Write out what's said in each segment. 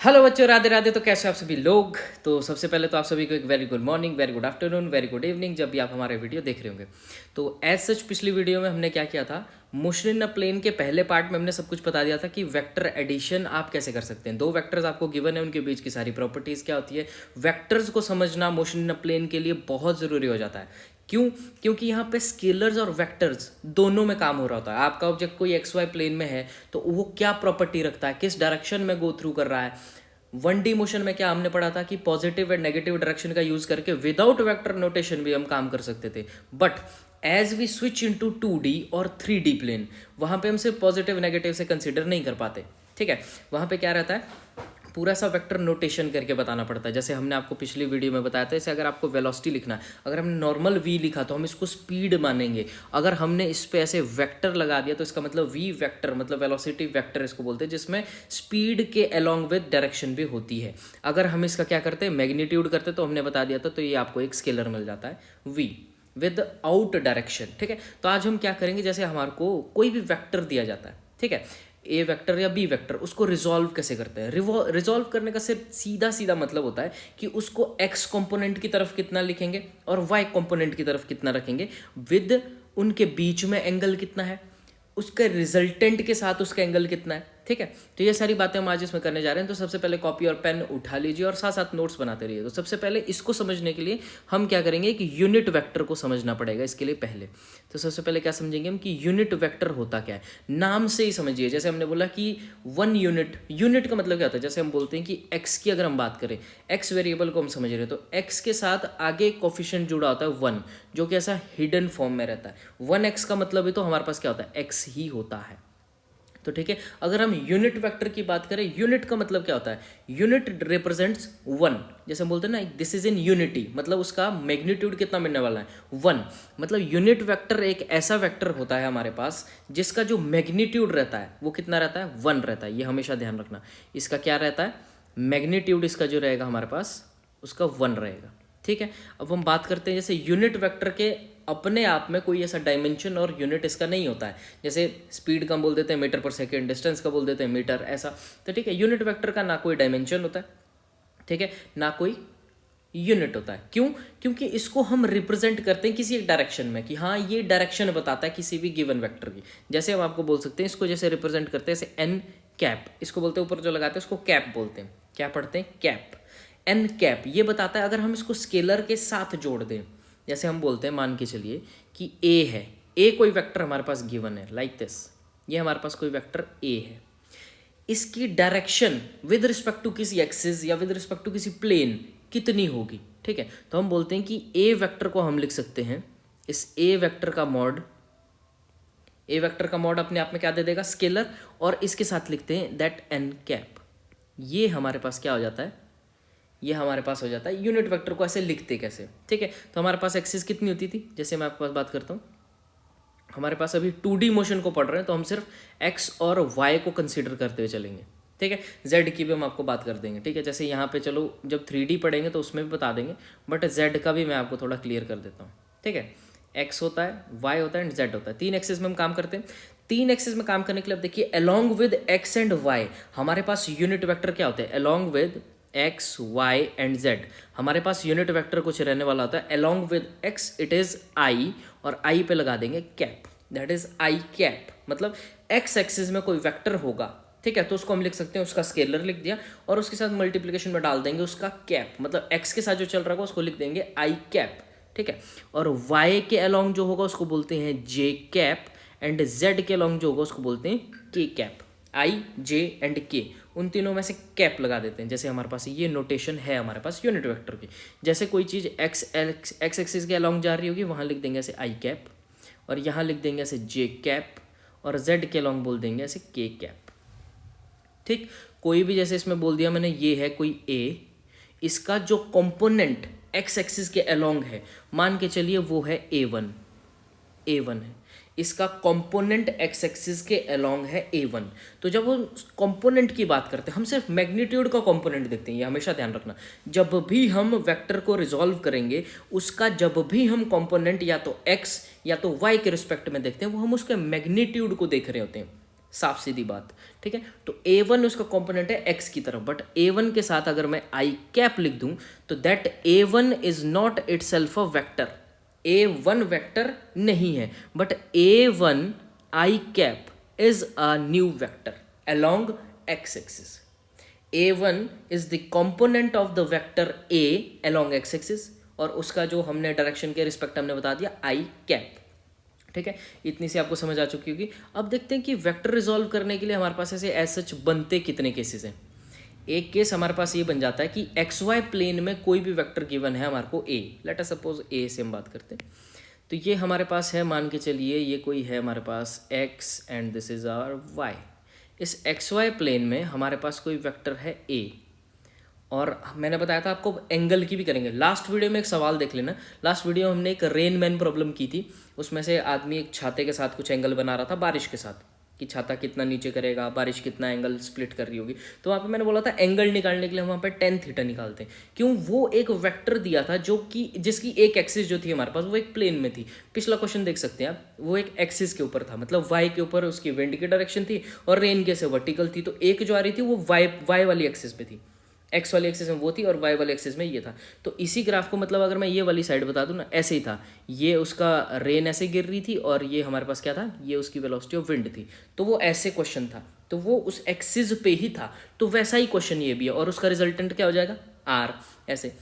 Hello बच्चों, राधे राधे। तो कैसे आप सभी लोग। तो सबसे पहले तो आप सभी को एक very good morning, very good afternoon, very good evening, जब भी आप हमारे वीडियो देख रहे होंगे। तो एज सच पिछली वीडियो में हमने क्या किया था, मोशन इन अ प्लेन के पहले पार्ट में हमने सब कुछ बता दिया था कि वेक्टर एडिशन आप कैसे कर सकते हैं। दो वेक्टर्स आपको गिवन है, उनके बीच की सारी प्रॉपर्टीज क्या होती है। वेक्टर्स को समझना मोशन इन अ प्लेन के लिए बहुत ज़रूरी हो जाता है। क्यों? क्योंकि यहाँ पे स्केलर्स और वेक्टर्स दोनों में काम हो रहा होता है। आपका ऑब्जेक्ट कोई एक्स वाई प्लेन में है तो वो क्या प्रॉपर्टी रखता है, किस डायरेक्शन में गो थ्रू कर रहा है। 1D मोशन में क्या हमने पढ़ा था कि पॉजिटिव एंड नेगेटिव डायरेक्शन का यूज करके विदाउट वेक्टर नोटेशन भी हम काम कर सकते थे। But as we switch into 2D और 3D प्लेन, वहां पे हम सिर्फ पॉजिटिव नेगेटिव से कंसिडर नहीं कर पाते। ठीक है, वहां पे क्या रहता है, पूरा सा वेक्टर नोटेशन करके बताना पड़ता है। जैसे हमने आपको पिछली वीडियो में बताया था, जैसे अगर आपको वेलोसिटी लिखना है, अगर हमने नॉर्मल v लिखा तो हम इसको स्पीड मानेंगे। अगर हमने इस पे ऐसे वेक्टर लगा दिया तो इसका मतलब v वेक्टर, मतलब वेलोसिटी वेक्टर इसको बोलते हैं, जिसमें स्पीड के अलोंग विद डायरेक्शन भी होती है। अगर हम इसका क्या करते हैं, मैग्नीट्यूड करते तो हमने बता दिया था, तो ये आपको एक स्केलर मिल जाता है v विद आउट डायरेक्शन। ठीक है, तो आज हम क्या करेंगे, जैसे हमारे को कोई भी वेक्टर दिया जाता है, ठीक है, ए वेक्टर या बी वेक्टर, उसको रिजॉल्व कैसे करते हैं। रिजॉल्व करने का सिर्फ सीधा सीधा मतलब होता है कि उसको एक्स कंपोनेंट की तरफ कितना लिखेंगे और वाई कंपोनेंट की तरफ कितना रखेंगे, विद उनके बीच में एंगल कितना है, उसके रिजल्टेंट के साथ उसका एंगल कितना है। ठीक है, तो ये सारी बातें हम आज इसमें करने जा रहे हैं। तो सबसे पहले कॉपी और पेन उठा लीजिए और साथ साथ नोट्स बनाते रहिए। तो सबसे पहले इसको समझने के लिए हम क्या करेंगे कि यूनिट वेक्टर को समझना पड़ेगा इसके लिए पहले। तो सबसे पहले क्या समझेंगे हम कि यूनिट वेक्टर होता क्या है। नाम से ही समझिए, जैसे हमने बोला कि 1 यूनिट, यूनिट का मतलब क्या होता है। जैसे हम बोलते हैं कि एक्स की अगर हम बात करें, एक्स वेरिएबल को हम समझ रहे हैं, तो एक्स के साथ आगे कोफिशिएंट जुड़ा होता है 1, जो कि ऐसा हिडन फॉर्म में रहता है। 1x का मतलब है तो हमारे पास क्या होता है, x ही होता है। तो ठीक है, अगर हम यूनिट वेक्टर की बात करें, यूनिट का मतलब क्या होता है, यूनिट रिप्रेजेंट्स 1। जैसे हम बोलते हैं ना, दिस इज इन यूनिटी, मतलब उसका मैग्नीट्यूड कितना मिलने वाला है, 1। मतलब यूनिट वेक्टर एक ऐसा वेक्टर होता है हमारे पास जिसका जो मैग्नीट्यूड रहता है वो कितना रहता है, 1 रहता है। ये हमेशा ध्यान रखना, इसका क्या रहता है, मैग्नीट्यूड इसका जो रहेगा हमारे पास उसका 1 रहेगा। ठीक है, अब हम बात करते हैं जैसे यूनिट वेक्टर के अपने आप में कोई ऐसा डायमेंशन और यूनिट इसका नहीं होता है। जैसे स्पीड का हम बोल देते हैं मीटर पर सेकेंड, डिस्टेंस का बोल देते हैं मीटर, ऐसा। तो ठीक है, यूनिट वेक्टर का ना कोई डायमेंशन होता है, ठीक है, ना कोई यूनिट होता है। क्यों? क्योंकि इसको हम रिप्रेजेंट करते हैं किसी एक डायरेक्शन में, कि हाँ ये डायरेक्शन बताता है किसी भी गिवन वेक्टर की। जैसे हम आपको बोल सकते हैं, इसको जैसे रिप्रेजेंट करते हैं, जैसे एन कैप, इसको बोलते हैं, ऊपर जो लगाते हैं उसको कैप बोलते हैं। क्या पढ़ते हैं, कैप। एन कैप ये बताता है, अगर हम इसको स्केलर के साथ जोड़ दें, जैसे हम बोलते हैं, मान के चलिए कि ए है, ए कोई वेक्टर हमारे पास गिवन है लाइक दिस, ये हमारे पास कोई वेक्टर ए है, इसकी डायरेक्शन विद रिस्पेक्ट टू किसी एक्सिस या विद रिस्पेक्ट टू किसी प्लेन कितनी होगी। ठीक है, तो हम बोलते हैं कि ए वेक्टर को हम लिख सकते हैं, इस ए वेक्टर का मॉड, ए वेक्टर का मॉड अपने आप में क्या दे देगा, स्केलर, और इसके साथ लिखते हैं दैट एन कैप। ये हमारे पास क्या हो जाता है, ये हमारे पास हो जाता है यूनिट वेक्टर को ऐसे लिखते कैसे। ठीक है, तो हमारे पास एक्सिस कितनी होती थी, जैसे मैं आपके पास बात करता हूँ, हमारे पास अभी 2D मोशन को पढ़ रहे हैं तो हम सिर्फ x और y को कंसीडर करते हुए चलेंगे। ठीक है, z की भी हम आपको बात कर देंगे। ठीक है, जैसे यहाँ पे चलो जब 3D पढ़ेंगे तो उसमें भी बता देंगे, बट z का भी मैं आपको थोड़ा क्लियर कर देता हूँ। ठीक है, x होता है, y होता है एंड z होता है। 3 एक्सिस में हम काम करते हैं। 3 एक्सिस में काम करने के लिए अब देखिए, along with x and y हमारे पास यूनिट वेक्टर क्या होते हैं, along with x, y and z हमारे पास यूनिट वेक्टर कुछ रहने वाला होता है। Along with x it is i, और i पे लगा देंगे cap, that is i cap. मतलब x एक्सिस में कोई वेक्टर होगा, ठीक है, तो उसको हम लिख सकते हैं, उसका स्केलर लिख दिया और उसके साथ मल्टीप्लिकेशन में डाल देंगे उसका कैप, मतलब x के साथ जो चल रहा होगा उसको लिख देंगे i कैप। ठीक है, और y के अलोंग जो होगा उसको बोलते हैं j कैप, एंड z के अलोंग जो होगा उसको बोलते हैं k cap. i, j and k, उन तीनों में से कैप लगा देते हैं। जैसे हमारे पास ये नोटेशन है हमारे पास यूनिट वेक्टर की, जैसे कोई चीज़ x एक्सिस के अलोंग जा रही होगी वहाँ लिख देंगे ऐसे i कैप, और यहाँ लिख देंगे ऐसे j कैप, और z के अलोंग बोल देंगे ऐसे k कैप। ठीक, कोई भी जैसे इसमें बोल दिया मैंने, ये है कोई a, इसका जो कंपोनेंट x एक्सिस के अलोंग है, मान के चलिए वो है a1, a1 है, इसका कंपोनेंट x एक्सिस के अलोंग है a1। तो जब वो कंपोनेंट की बात करते हैं, हम सिर्फ मैग्नीट्यूड का कंपोनेंट देखते हैं, ये हमेशा ध्यान रखना। जब भी हम वेक्टर को रिजॉल्व करेंगे, उसका जब भी हम कंपोनेंट या तो x या तो y के रिस्पेक्ट में देखते हैं, वो हम उसके मैग्नीट्यूड को देख रहे होते हैं। साफ सीधी बात, ठीक है। तो A1 उसका कंपोनेंट है x की तरफ, बट A1 के साथ अगर मैं आई कैप लिख दूं तो that A1 is not itself a vector. A1 vector नहीं है, but A1 I cap is a new vector along x axis. A1 is the component of the vector A along x axis, और उसका जो हमने direction के respect हमने बता दिया आई कैप, ठीक है। इतनी सी आपको समझ आ चुकी होगी। अब देखते हैं कि वेक्टर रिजॉल्व करने के लिए हमारे पास ऐसे एज सच बनते कितने केसेस हैं। एक केस हमारे पास ये बन जाता है कि एक्स वाई प्लेन में कोई भी वेक्टर गिवन है हमारे को ए, लेट अस सपोज ए से हम बात करते हैं। तो ये हमारे पास है, मान के चलिए ये कोई है हमारे पास x and this is our y. इस एक्स वाई प्लेन में हमारे पास कोई वेक्टर है ए, और मैंने बताया था आपको एंगल की भी करेंगे। लास्ट वीडियो में एक सवाल देख लेना, लास्ट वीडियो में हमने एक रेन मैन प्रॉब्लम की थी। उसमें से आदमी एक छाते के साथ कुछ एंगल बना रहा था बारिश के साथ, कि छाता कितना नीचे करेगा, बारिश कितना एंगल स्प्लिट कर रही होगी। तो वहाँ पे मैंने बोला था एंगल निकालने के लिए हम वहाँ पे tan थीटा निकालते हैं। क्यों? वो एक वेक्टर दिया था जो कि जिसकी एक एक्सिस जो थी हमारे पास वो एक प्लेन में थी। पिछला क्वेश्चन देख सकते हैं आप, वो एक एक्सिस के ऊपर था, मतलब वाई के ऊपर उसकी विंड की डायरेक्शन थी और रेन के से वर्टिकल थी। तो एक जो आ रही थी वो वाई वाली एक्सिस पे थी, एक्स वाली एक्सिस में वो थी और वाई वाली एक्सिस में ये था। तो इसी ग्राफ को मतलब अगर मैं ये वाली साइड बता दूं ना, ऐसे ही था, ये उसका रेन ऐसे गिर रही थी और ये हमारे पास क्या था, ये उसकी वेलोसिटी ऑफ विंड थी। तो वो ऐसे क्वेश्चन था, तो वो उस एक्सिस पे ही था। तो वैसा ही क्वेश्चन ये भी है, और उसका रिजल्टेंट क्या हो जाएगा, आर, ऐसे,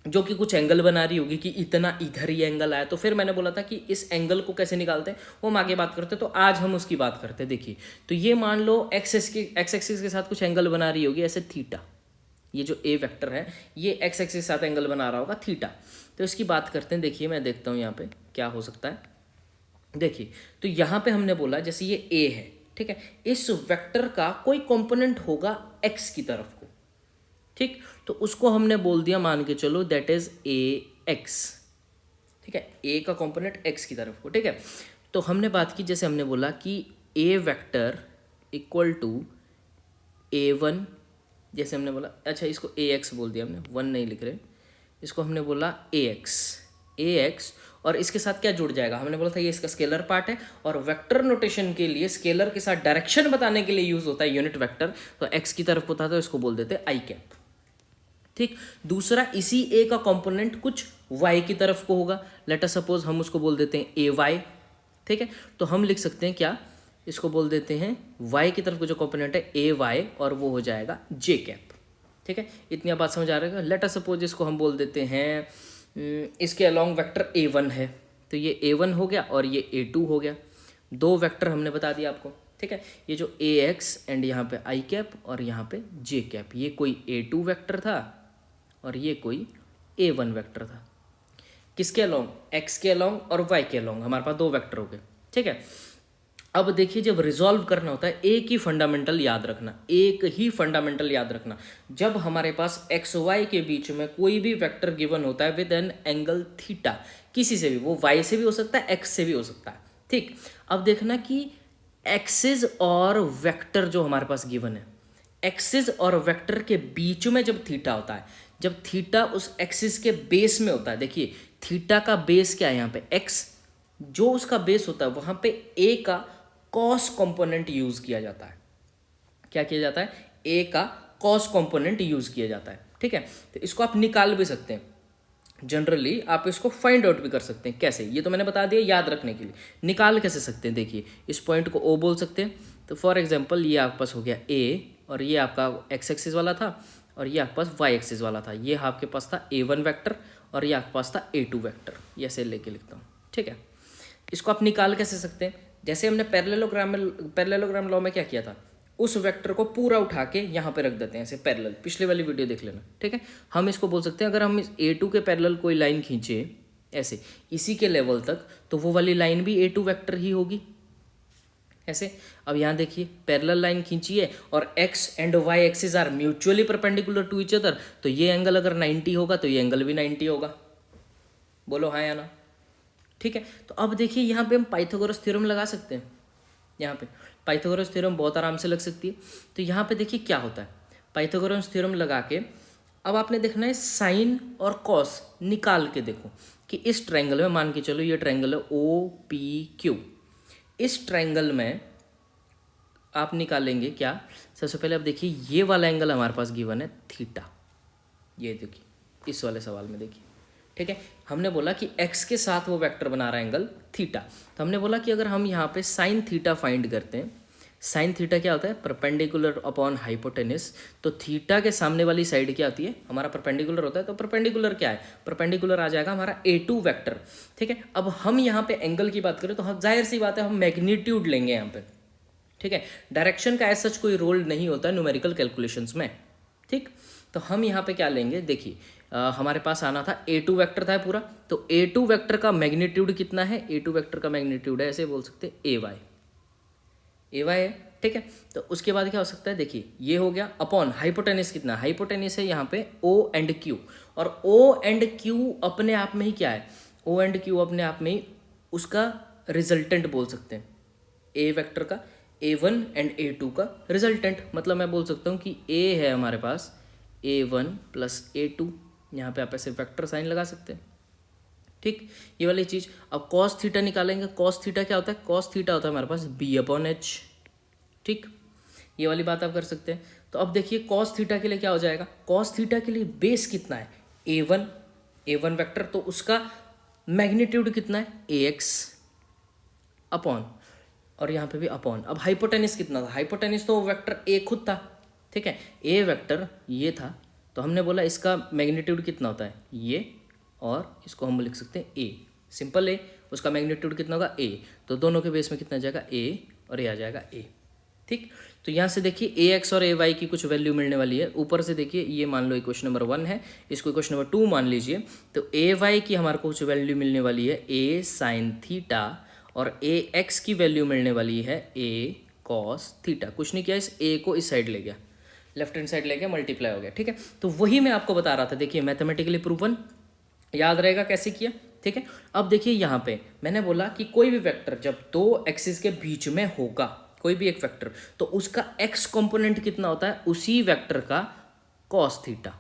जो कि कुछ एंगल बना रही होगी कि इतना इधर ही एंगल आया। तो फिर मैंने बोला था कि इस एंगल को कैसे निकालते हैं वो हम आगे बात करते हैं। तो आज हम उसकी बात करते हैं। देखिए, तो ये मान लो एक्स एक्सिस के साथ कुछ एंगल बना रही होगी ऐसे थीटा, ये जो ए वेक्टर है ये एक्स एक्सिस के साथ एंगल बना रहा होगा थीटा। तो इसकी बात करते हैं। देखिए मैं देखता हूँ यहाँ पे क्या हो सकता है। देखिए, तो यहाँ पे हमने बोला जैसे ये ए है, ठीक है, इस वेक्टर का कोई कंपोनेंट होगा एक्स की तरफ को, ठीक। तो उसको हमने बोल दिया, मान के चलो दैट इज ए एक्स, ठीक है, ए का कंपोनेंट एक्स की तरफ को, ठीक है। तो हमने बात की, जैसे हमने बोला कि ए वेक्टर इक्वल टू A1, जैसे हमने बोला, अच्छा इसको ए एक्स बोल दिया हमने, 1 नहीं लिख रहे, इसको हमने बोला ए एक्स, और इसके साथ क्या जुड़ जाएगा, हमने बोला था ये इसका स्केलर पार्ट है, और वेक्टर नोटेशन के लिए स्केलर के साथ डायरेक्शन बताने के लिए यूज होता है यूनिट वेक्टर। तो एक्स की तरफ होता है तो इसको बोल देते हैं आई कैप, ठीक। दूसरा, इसी ए का कंपोनेंट कुछ वाई की तरफ को होगा, लेट अस सपोज हम उसको बोल देते हैं ए वाई, ठीक है। तो हम लिख सकते हैं क्या, इसको बोल देते हैं y की तरफ को जो कंपोनेंट है ए वाई, और वो हो जाएगा जे कैप, ठीक है। इतनी बात समझ आ रही है। लेट अस सपोज इसको हम बोल देते हैं इसके अलॉन्ग वेक्टर A1 है, तो ये A1 हो गया और ये A2 हो गया। दो वेक्टर हमने बता दिया आपको, ठीक है। ये जो AX एंड यहाँ पे आई कैप और यहाँ पे जे कैप, ये कोई A2 वेक्टर था और ये कोई A1 वेक्टर था। किसके अलॉन्ग, x के अलॉन्ग और y के अलॉन्ग, हमारे पास दो वेक्टर हो गए, ठीक है। अब देखिए, जब रिजॉल्व करना होता है एक ही फंडामेंटल याद रखना, एक ही फंडामेंटल याद रखना, जब हमारे पास एक्स वाई के बीच में कोई भी वेक्टर गिवन होता है विद एन एंगल थीटा, किसी से भी, वो वाई से भी हो सकता है, एक्स से भी हो सकता है, ठीक। अब देखना कि एक्सिस और वेक्टर जो हमारे पास गिवन है, एक्सिस और वेक्टर के बीच में जब थीटा होता है, जब थीटा उस एक्सिस के बेस में होता है, देखिए थीटा का बेस क्या है यहाँ पे, एक्स, जो उसका बेस होता है वहां पे ए का कॉस कंपोनेंट यूज किया जाता है। क्या किया जाता है, ए का कॉस कंपोनेंट यूज किया जाता है, ठीक है। तो इसको आप निकाल भी सकते हैं, जनरली आप इसको फाइंड आउट भी कर सकते हैं। कैसे, ये तो मैंने बता दिया याद रखने के लिए। निकाल कैसे सकते हैं, देखिए इस पॉइंट को ओ बोल सकते हैं। तो फॉर एग्जांपल ये आपके पास हो गया ए, और ये आपका एक्स एक्सिस वाला था और ये आपके पास वाई एक्सिस वाला था। ये आपके पास था A1 वेक्टर और ये आपके पास था A2 वेक्टर, ये ऐसे लेके लिखता हूँ, ठीक है। इसको आप निकाल कैसे सकते हैं, जैसे हमने पैरेललोग्राम लॉ में क्या किया था, उस वेक्टर को पूरा उठा के यहाँ पे रख देते हैं ऐसे पैरेलल, पिछले वाली वीडियो देख लेना, ठीक है। हम इसको बोल सकते हैं, अगर हम इस A2 के पैरेलल कोई लाइन खींचे ऐसे इसी के लेवल तक, तो वो वाली लाइन भी A2 वेक्टर ही होगी, ऐसे। अब यहाँ देखिए पैरेलल लाइन खींची है और x and y axis are mutually perpendicular to each other, तो ये एंगल अगर 90 होगा तो ये एंगल भी 90 होगा, बोलो हाँ या ना, ठीक है। तो अब देखिए यहाँ पे हम पाइथागोरस थ्योरम लगा सकते हैं, यहाँ पे पाइथागोरस थ्योरम बहुत आराम से लग सकती है। तो यहाँ पे देखिए क्या होता है, पाइथागोरस थ्योरम लगा के अब आपने देखना है साइन और कॉस निकाल के देखो कि इस ट्रायंगल में, मान के चलो ये ट्रायंगल है OPQ, इस ट्रायंगल में आप निकालेंगे क्या, सबसे पहले अब देखिए ये वाला एंगल हमारे पास गिवन है थीटा, ये देखिए इस वाले सवाल में देखिए, ठीक है। हमने बोला कि x के साथ वो वेक्टर बना रहा है एंगल थीटा, तो हमने बोला कि अगर हम यहाँ पे साइन थीटा फाइंड करते हैं, साइन थीटा क्या होता है, परपेंडिकुलर अपॉन हाइपोटेनिस, तो थीटा के सामने वाली साइड क्या होती है, हमारा परपेंडिकुलर होता है, तो परपेंडिकुलर क्या है, परपेंडिकुलर आ जाएगा हमारा a2 वेक्टर, ठीक है। अब हम यहाँ पे एंगल की बात करें तो हम जाहिर सी बात है हम मैग्नीट्यूड लेंगे यहाँ पे, ठीक है। डायरेक्शन का ऐसा कोई रोल नहीं होता न्यूमेरिकल कैलकुलेशंस में, ठीक। तो हम यहाँ पे क्या लेंगे, देखिए हमारे पास आना था a2 वेक्टर था पूरा, तो a2 वेक्टर का मैग्नीट्यूड कितना है, a2 वेक्टर का मैग्नीट्यूड है, ऐसे बोल सकते हैं ay है, ठीक है। तो उसके बाद क्या हो सकता है, देखिए ये हो गया अपॉन हाइपोटेनिस, कितना हाइपोटेनिस है यहाँ पे o एंड q, और o एंड q अपने आप में ही क्या है, o एंड q अपने आप में ही उसका रिजल्टेंट बोल सकते हैं, a वेक्टर का a1 एंड a2 का रिजल्टेंट, मतलब मैं बोल सकता हूँ कि a है हमारे पास a1 प्लस a2, यहाँ पे आप ऐसे वेक्टर साइन लगा सकते हैं, ठीक, ये वाली चीज़। अब कॉस थीटा निकालेंगे, कॉस थीटा क्या होता है, कॉस थीटा होता है हमारे पास b/h, ठीक, ये वाली बात आप कर सकते हैं। तो अब देखिए कॉस थीटा के लिए क्या हो जाएगा, कॉस थीटा के लिए बेस कितना है a1 वेक्टर, तो उसका मैग्नीट्यूड कितना है ax अपॉन, और यहाँ पे भी अपॉन। अब हाइपोटेनिस कितना था, हाइपोटेनिस तो वेक्टर a खुद था, ठीक है, a वेक्टर ये था, तो हमने बोला इसका मैग्नीट्यूड कितना होता है ये, और इसको हम लिख सकते हैं a, सिंपल a, उसका मैग्नीट्यूड कितना होगा a, तो दोनों के बेस में कितना जाएगा a, और ये आ जाएगा a, ठीक। तो यहाँ से देखिए ax और ay की कुछ वैल्यू मिलने वाली है, ऊपर से देखिए ये मान लो इक्वेशन नंबर 1 है, इसको इक्वेशन नंबर 2 मान लीजिए, तो ay की हमारे को कुछ वैल्यू मिलने वाली है a साइन थीटा, और ax की वैल्यू मिलने वाली है a कॉस थीटा, कुछ नहीं किया, इस a को इस साइड ले गया, लेफ्ट हैंड साइड ले गया, मल्टीप्लाई हो गया, ठीक है। तो वही मैं आपको बता रहा था, देखिए मैथमेटिकली प्रूवन, याद रहेगा कैसे किया, ठीक है। अब देखिए यहाँ पे मैंने बोला कि कोई भी वेक्टर जब दो एक्सिस के बीच में होगा, कोई भी एक वेक्टर, तो उसका एक्स कंपोनेंट कितना होता है, उसी वेक्टर का कॉस थीटा,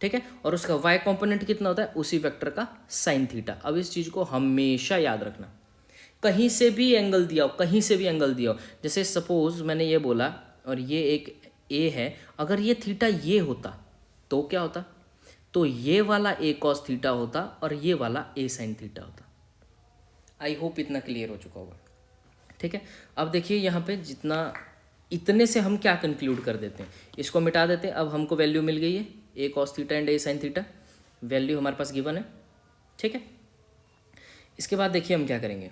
ठीक है, और उसका वाई कंपोनेंट कितना होता है, उसी वेक्टर का साइन थीटा। अब इस चीज़ को हमेशा याद रखना, कहीं से भी एंगल दिया हो, कहीं से भी एंगल दिया हो, जैसे सपोज मैंने ये बोला और ये एक ए है, अगर ये थीटा ये होता तो क्या होता, तो ये वाला ए कॉस थीटा होता और ये वाला ए साइन थीटा होता। आई होप इतना क्लियर हो चुका होगा, ठीक है। अब देखिए यहाँ पे जितना, इतने से हम क्या कंक्लूड कर देते हैं, इसको मिटा देते हैं। अब हमको वैल्यू मिल गई है a cos theta and a sine theta, value हमारे पास गिवन है, ठीक है। इसके बाद देखिए हम क्या करेंगे,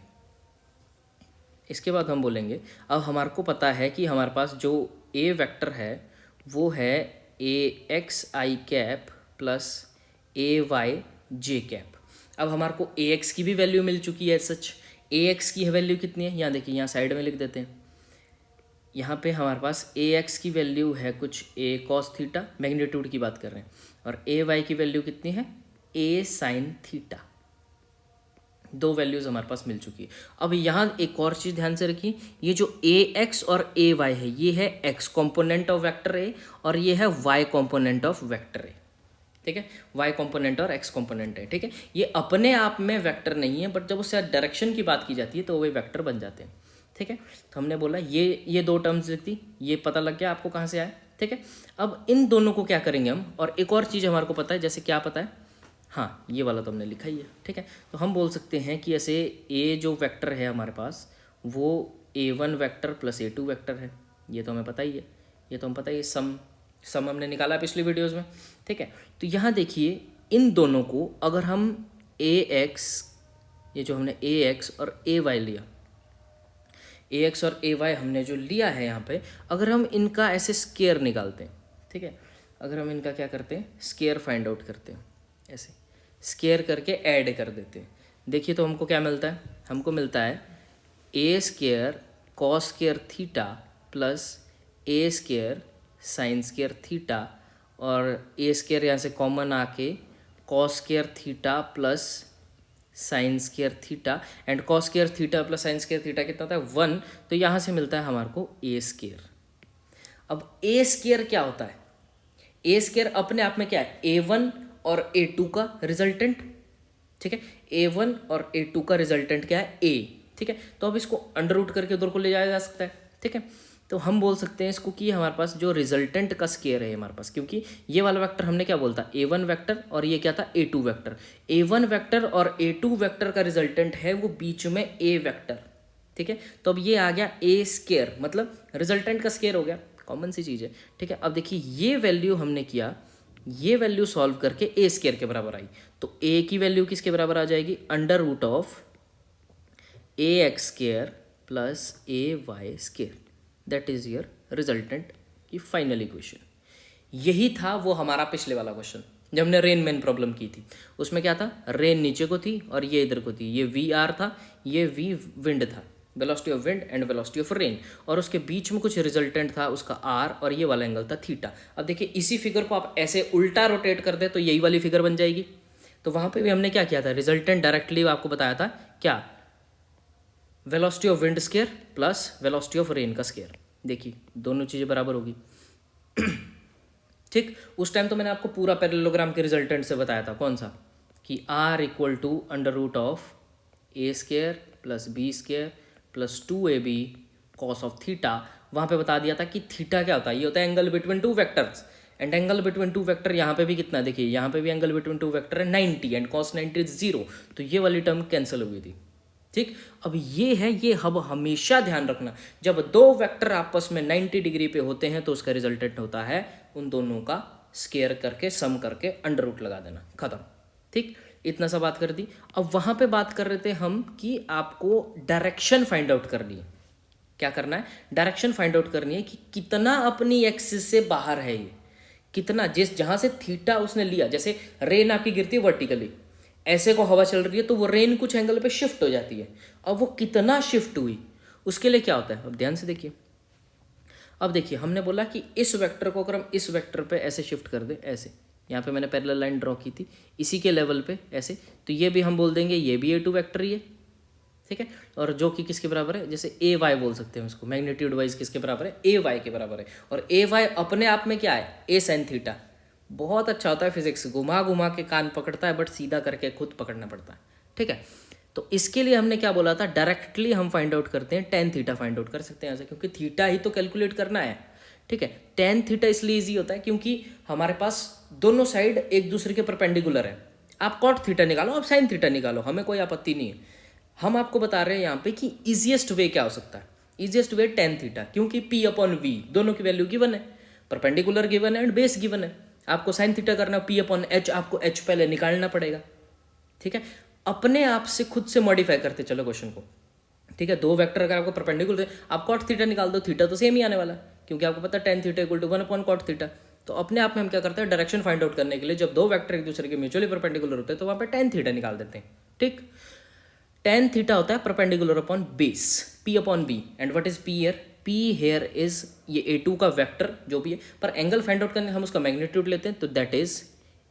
इसके बाद हम बोलेंगे अब हमारे को पता है कि हमारे पास जो ए वेक्टर है वो है ए एक्स आई कैप प्लस ए वाई जे कैप। अब हमारे को ए एक्स की भी वैल्यू मिल चुकी है, सच ए एक्स की वैल्यू कितनी है, यहाँ देखिए, यहाँ साइड में लिख देते हैं, यहाँ पे हमारे पास ए एक्स की वैल्यू है कुछ ए कॉस थीटा, मैग्नीट्यूड की बात कर रहे हैं, और ए वाई की वैल्यू कितनी है ए साइन थीटा, दो वैल्यूज हमारे पास मिल चुकी है। अब यहाँ एक और चीज़ ध्यान से रखिए, ये जो ए एक्स और ए वाई है, ये है X component of vector A, और ये है Y component of vector A, ठीक है, वाई कॉम्पोनेंट और एक्स कॉम्पोनेंट है, ठीक है। ये अपने आप में वेक्टर नहीं है, बट जब उससे डायरेक्शन की बात की जाती है तो वे वेक्टर बन जाते हैं, ठीक है। तो हमने बोला ये दो टर्म्स लिख दी, ये पता लग गया आपको कहाँ से आया, ठीक है। अब इन दोनों को क्या करेंगे हम, और एक और चीज़ हमारे को पता है, जैसे क्या पता है, हाँ ये वाला तो हमने लिखा ही है, ठीक है। तो हम बोल सकते हैं कि ऐसे ए जो वेक्टर है हमारे पास वो a1 vector plus a2 vector है, ये तो हमें पता ही है, ये तो हम पता ही है, सम हमने निकाला पिछली वीडियोस में, ठीक है। तो यहाँ देखिए इन दोनों को अगर हम ए एक्स, ये जो हमने ए एक्स और ए वाई लिया, ए एक्स और ए वाई हमने जो लिया है यहाँ पे, अगर हम इनका ऐसे स्केयर निकालते हैं, ठीक है, अगर हम इनका क्या करते हैं स्केयर फाइंड आउट करते हैं, ऐसे स्केयर करके ऐड कर देते हैं, देखिए तो हमको क्या मिलता है, हमको मिलता है a square cos square theta plus a square sine square theta, और ए स्केयर यहाँ से कॉमन आके cos square theta plus sine square theta, and cos square theta plus sine square theta कितना होता है 1, तो यहाँ से मिलता है हमारे को ए स्केयर। अब ए स्केयर क्या होता है, ए स्केयर अपने आप में क्या है a1 और a2 का रिजल्टेंट, ठीक है, a1 और a2 का रिजल्टेंट क्या है a, ठीक है। तो अब इसको अंडर रूट करके उधर को ले जाया जा सकता है, ठीक है। तो हम बोल सकते हैं इसको कि हमारे पास जो रिजल्टेंट का स्केयर है हमारे पास, क्योंकि ये वाला वेक्टर हमने क्या बोलता A1 वेक्टर और ये क्या था A2 वेक्टर। A1 वेक्टर और A2 वेक्टर का रिजल्टेंट है वो बीच में A वेक्टर, ठीक है। तो अब ये आ गया A स्केयर, मतलब रिजल्टेंट का स्केयर हो गया, कॉमन सी चीज़ है, ठीक है। अब देखिए ये वैल्यू हमने किया, ये वैल्यू सॉल्व करके A स्केयर के बराबर आई, तो A की वैल्यू किसके बराबर आ जाएगी, under root of AX square plus AY square, that is your resultant की फाइनल इक्वेशन। यही था वो हमारा पिछले वाला क्वेश्चन जब हमने रेन मैन प्रॉब्लम की थी। उसमें क्या था, रेन नीचे को थी और ये इधर को थी, ये VR था, ये V विंड था, velocity of wind and velocity of rain, और उसके बीच में कुछ रिजल्टेंट था उसका R, और ये वाला एंगल था थीटा। अब देखिए इसी फिगर को आप ऐसे उल्टा रोटेट कर दे तो यही वाली फिगर बन जाएगी। तो वहाँ पे भी हमने क्या किया था, रिजल्टेंट डायरेक्टली आपको बताया था क्या, velocity of wind square plus velocity of rain का स्केयर। देखिए दोनों चीज़ें बराबर होगी, ठीक। उस टाइम तो मैंने आपको पूरा पैरेललोग्राम के रिजल्टेंट से बताया था, कौन सा, कि R equal to under root of A square plus B square plus 2AB cos of theta. वहाँ पे बता दिया था कि थीटा क्या होता है, ये होता है angle between two vectors, and angle between two vector यहाँ पे भी कितना, देखिए यहाँ पे भी एंगल बिटवीन टू वेक्टर है 90 एंड कॉस 90 इज 0, तो ये वाली टर्म कैंसिल हो गई थी, ठीक। अब ये है, ये अब हमेशा ध्यान रखना, जब दो वेक्टर आपस में 90 डिग्री पे होते हैं तो उसका रिजल्टेंट होता है उन दोनों का स्केयर करके सम करके अंडर रूट लगा देना, खत्म, ठीक। इतना सा बात कर दी। अब वहां पे बात कर रहे थे हम कि आपको डायरेक्शन फाइंड आउट करनी है। क्या करना है, डायरेक्शन फाइंड आउट करनी है कि कितना अपनी एक्सिस से बाहर है ये, कितना, जिस जहां से थीटा उसने लिया, जैसे रेन आपकी गिरती है वर्टिकली, ऐसे को हवा चल रही है तो वो रेन कुछ एंगल पे शिफ्ट हो जाती है। अब वो कितना शिफ्ट हुई उसके लिए क्या होता है, अब ध्यान से देखिए। अब देखिए हमने बोला कि इस वेक्टर को अगर हम इस वेक्टर पे ऐसे शिफ्ट कर दें, ऐसे, यहाँ पे मैंने पैरेलल लाइन ड्रॉ की थी इसी के लेवल पे ऐसे, तो ये भी हम बोल देंगे ये भी A2 वेक्टर ही है, ठीक है। और जो कि किसके बराबर है, जैसे AY बोल सकते हैं उसको, मैग्नीट्यूड वाइज किसके बराबर है, AY के बराबर है। और AY अपने आप में क्या है, A sin थीटा। बहुत अच्छा होता है फिजिक्स, घुमा घुमा के कान पकड़ता है बट सीधा करके खुद पकड़ना पड़ता है, ठीक है। तो इसके लिए हमने क्या बोला था, डायरेक्टली हम फाइंड आउट करते हैं tan थीटा फाइंड आउट कर सकते हैं ऐसे, क्योंकि थीटा ही तो कैलकुलेट करना है, ठीक है। tan थीटा इसलिए ईजी होता है क्योंकि हमारे पास दोनों साइड एक दूसरे के परपेंडिकुलर है। आप cot थीटा निकालो, आप sin थीटा निकालो, हमें कोई आपत्ति नहीं है। हम आपको बता रहे हैं यहाँ पे कि ईजिएस्ट वे क्या हो सकता है, ईजिएस्ट वे tan थीटा, क्योंकि P/V दोनों की वैल्यू गिवन है, परपेंडिकुलर गिवन है एंड बेस गिवन है। आपको sin थीटा करना, P/H आपको H पहले निकालना पड़ेगा, ठीक है। अपने आप से खुद से मॉडिफाई करते चलो क्वेश्चन को, ठीक है। दो वेक्टर अगर आपको परपेंडिकुलर है, आप cot थीटा निकाल दो, थीटा तो सेम ही आने वाला है, क्योंकि आपको पता है tan theta equal to 1/cot theta. तो अपने आप में हम क्या करते हैं, डायरेक्शन फाइंड आउट करने के लिए जब दो वेक्टर एक दूसरे के म्यूचुअली परपेंडिकुलर होते हैं तो वहाँ पे tan थीटा निकाल देते हैं, ठीक। tan थीटा होता है perpendicular upon base, P/V, and what is P here, P here is ये A2 का वेक्टर जो भी है, पर एंगल फाइंड आउट करने हम उसका मैग्नीट्यूड लेते हैं, तो that is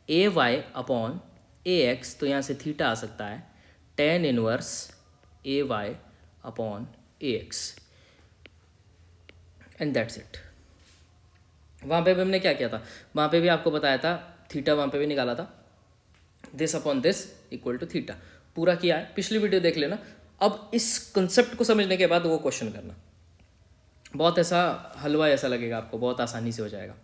AY upon AX, तो यहाँ से थीटा आ सकता है tan inverse AY upon AX, and that's it. वहाँ पे भी हमने क्या किया था, वहाँ पे भी आपको बताया था, थीटा वहाँ पे भी निकाला था, this upon this equal to theta, पूरा किया है, पिछली वीडियो देख लेना। अब इस कंसेप्ट को समझने के बाद वो क्वेश्चन करना, बहुत ऐसा हलवा ऐसा लगेगा आपको, बहुत आसानी से हो जाएगा।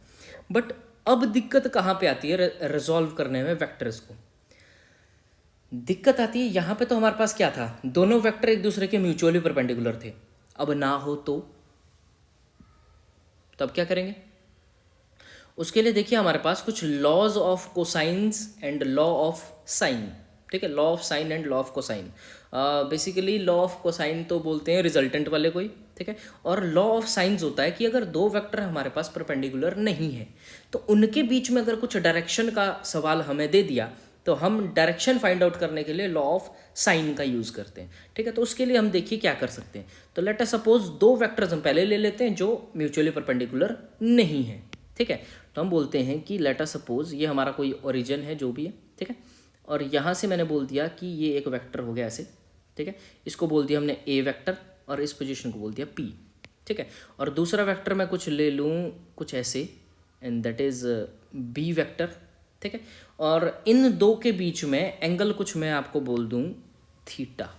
बट अब दिक्कत कहाँ पे आती है रिजॉल्व करने में वेक्टर्स को, दिक्कत आती है यहाँ पे। तो हमारे पास क्या था, दोनों वेक्टर एक दूसरे के म्यूचुअली परपेंडिकुलर थे, अब ना हो तो तब क्या करेंगे, उसके लिए देखिए हमारे पास कुछ laws of cosines and law of sine, ठीक है। Law of sine and law of cosine, basically law of cosine तो बोलते हैं रिजल्टेंट वाले कोई, ठीक है। और लॉ ऑफ साइंस होता है कि अगर दो वेक्टर हमारे पास परपेंडिकुलर नहीं है तो उनके बीच में अगर कुछ डायरेक्शन का सवाल हमें दे दिया तो हम डायरेक्शन फाइंड आउट करने के लिए लॉ ऑफ साइन का यूज़ करते हैं, ठीक है। तो उसके लिए हम देखिए क्या कर सकते हैं, तो लेट अस सपोज दो वेक्टर्स हम पहले ले लेते हैं जो म्यूचुअली परपेंडिकुलर नहीं है, ठीक है। तो हम बोलते हैं कि लेट अस सपोज ये हमारा कोई ओरिजिन है जो भी है, ठीक है। और यहाँ से मैंने बोल दिया कि ये एक वेक्टर हो गया ऐसे, ठीक है। इसको बोल दिया हमने A वेक्टर और इस पोजीशन को बोल दिया P, ठीक है। और दूसरा वेक्टर मैं कुछ ले लूँ कुछ ऐसे, and that is B vector, ठीक है। और इन दो के बीच में एंगल कुछ मैं आपको बोल दूँ थीटा,